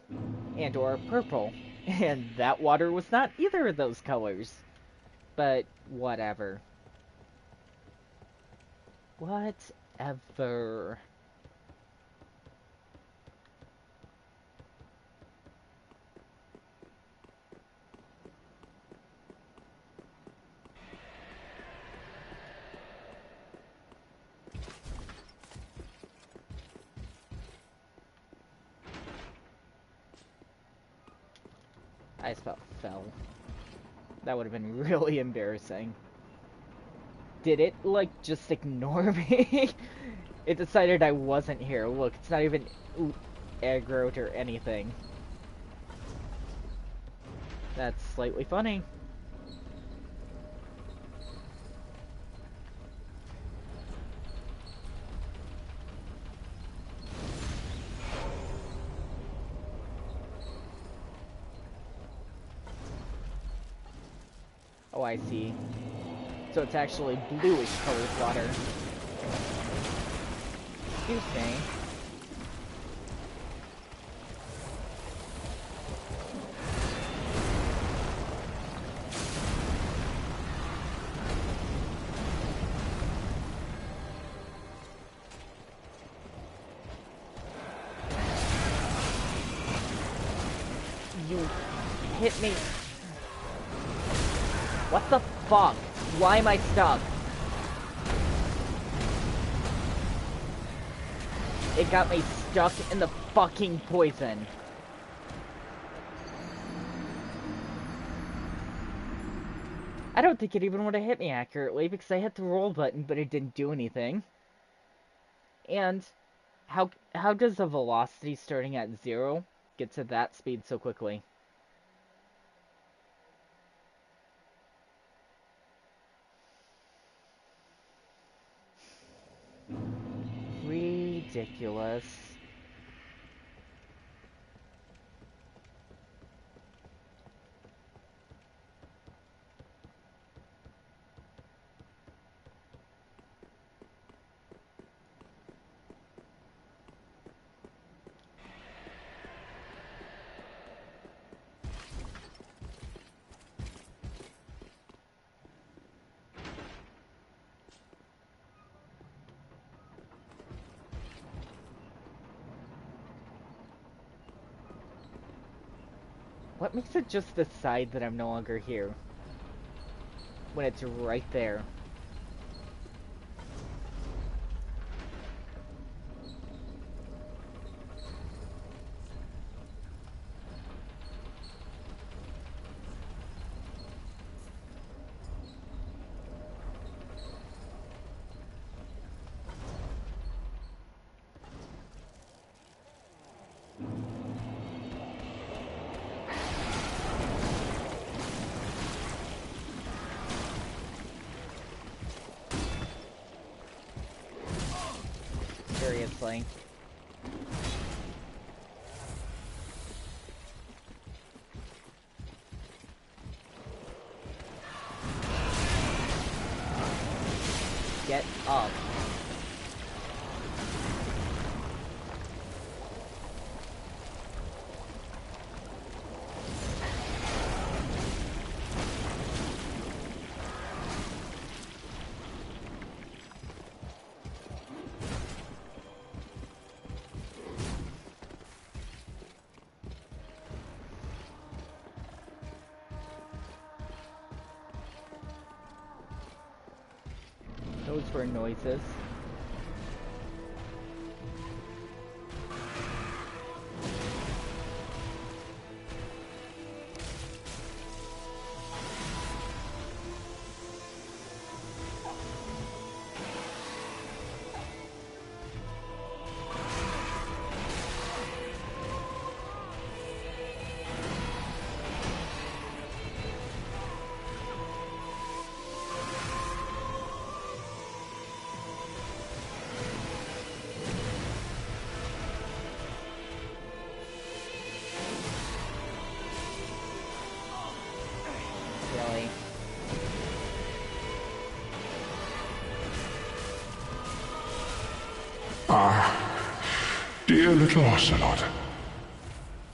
and or purple, and that water was not either of those colors. But whatever. Whatever. I just about fell. That would have been really embarrassing. Did it, like, just ignore me? It decided I wasn't here. Look, it's not even aggroed or anything. That's slightly funny. Oh, I see. So it's actually bluish colored water. Excuse me. You hit me. What the fuck? Why am I stuck? It got me stuck in the fucking poison. I don't think it even would have hit me accurately because I hit the roll button, but it didn't do anything. And how does a velocity starting at 0 get to that speed so quickly? Ridiculous. What makes it just decide that I'm no longer here? When it's right there. Seriously. Get up. Those were noises. Really. Dear little Ocelot,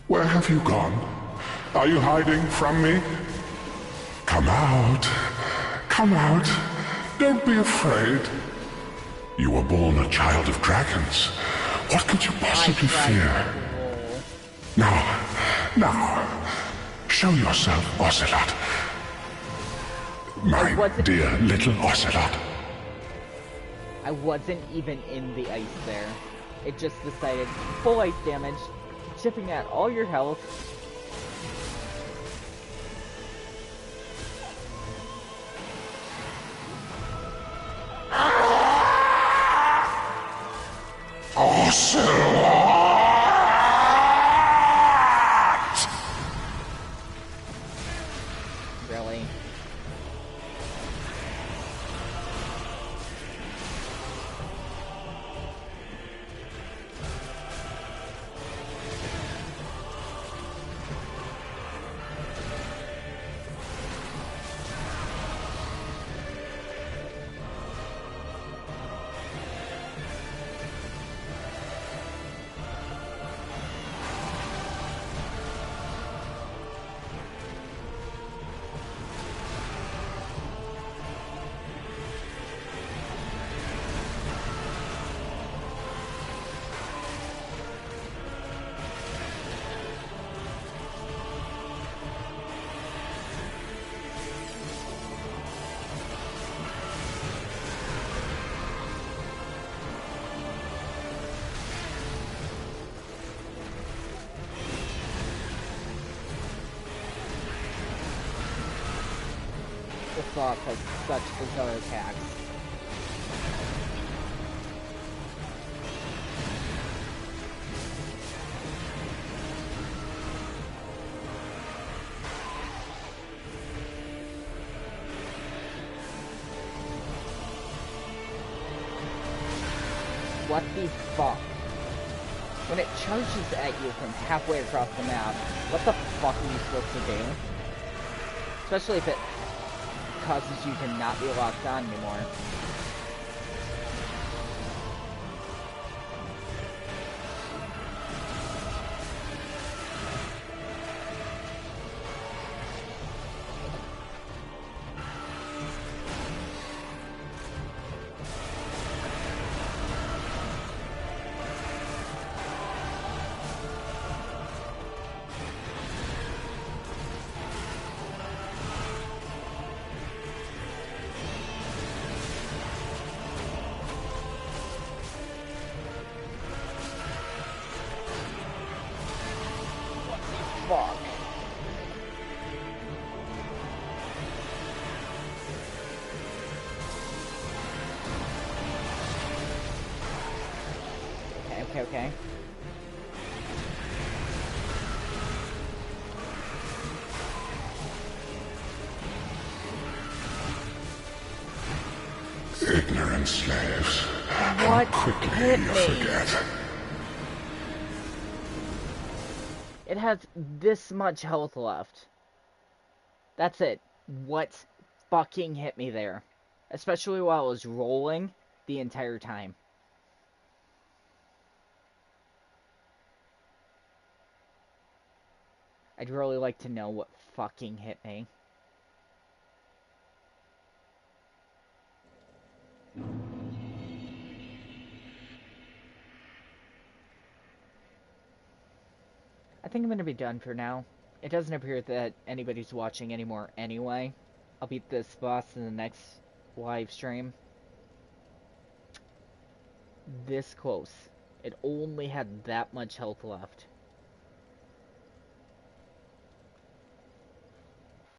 where have you gone? Are you hiding from me? Come out. Come out. Don't be afraid. You were born a child of dragons. What could you possibly fear? Now, show yourself, Ocelot. My dear little Ocelot. I wasn't even in the ice there. It just decided full ice damage, chipping at all your health. Ocelot! Really? The Sloth has such bizarre attacks. What the fuck? When it charges at you from halfway across the map, what the fuck are you supposed to do? Especially if it causes you to not be locked on anymore. Okay, okay. Ignorant slaves. How What quickly hit you me? forget. It has this much health left. That's it. What fucking hit me there? Especially while I was rolling the entire time. I'd really like to know what fucking hit me. I think I'm gonna be done for now. It doesn't appear that anybody's watching anymore anyway. I'll beat this boss in the next live stream. This close. It only had that much health left.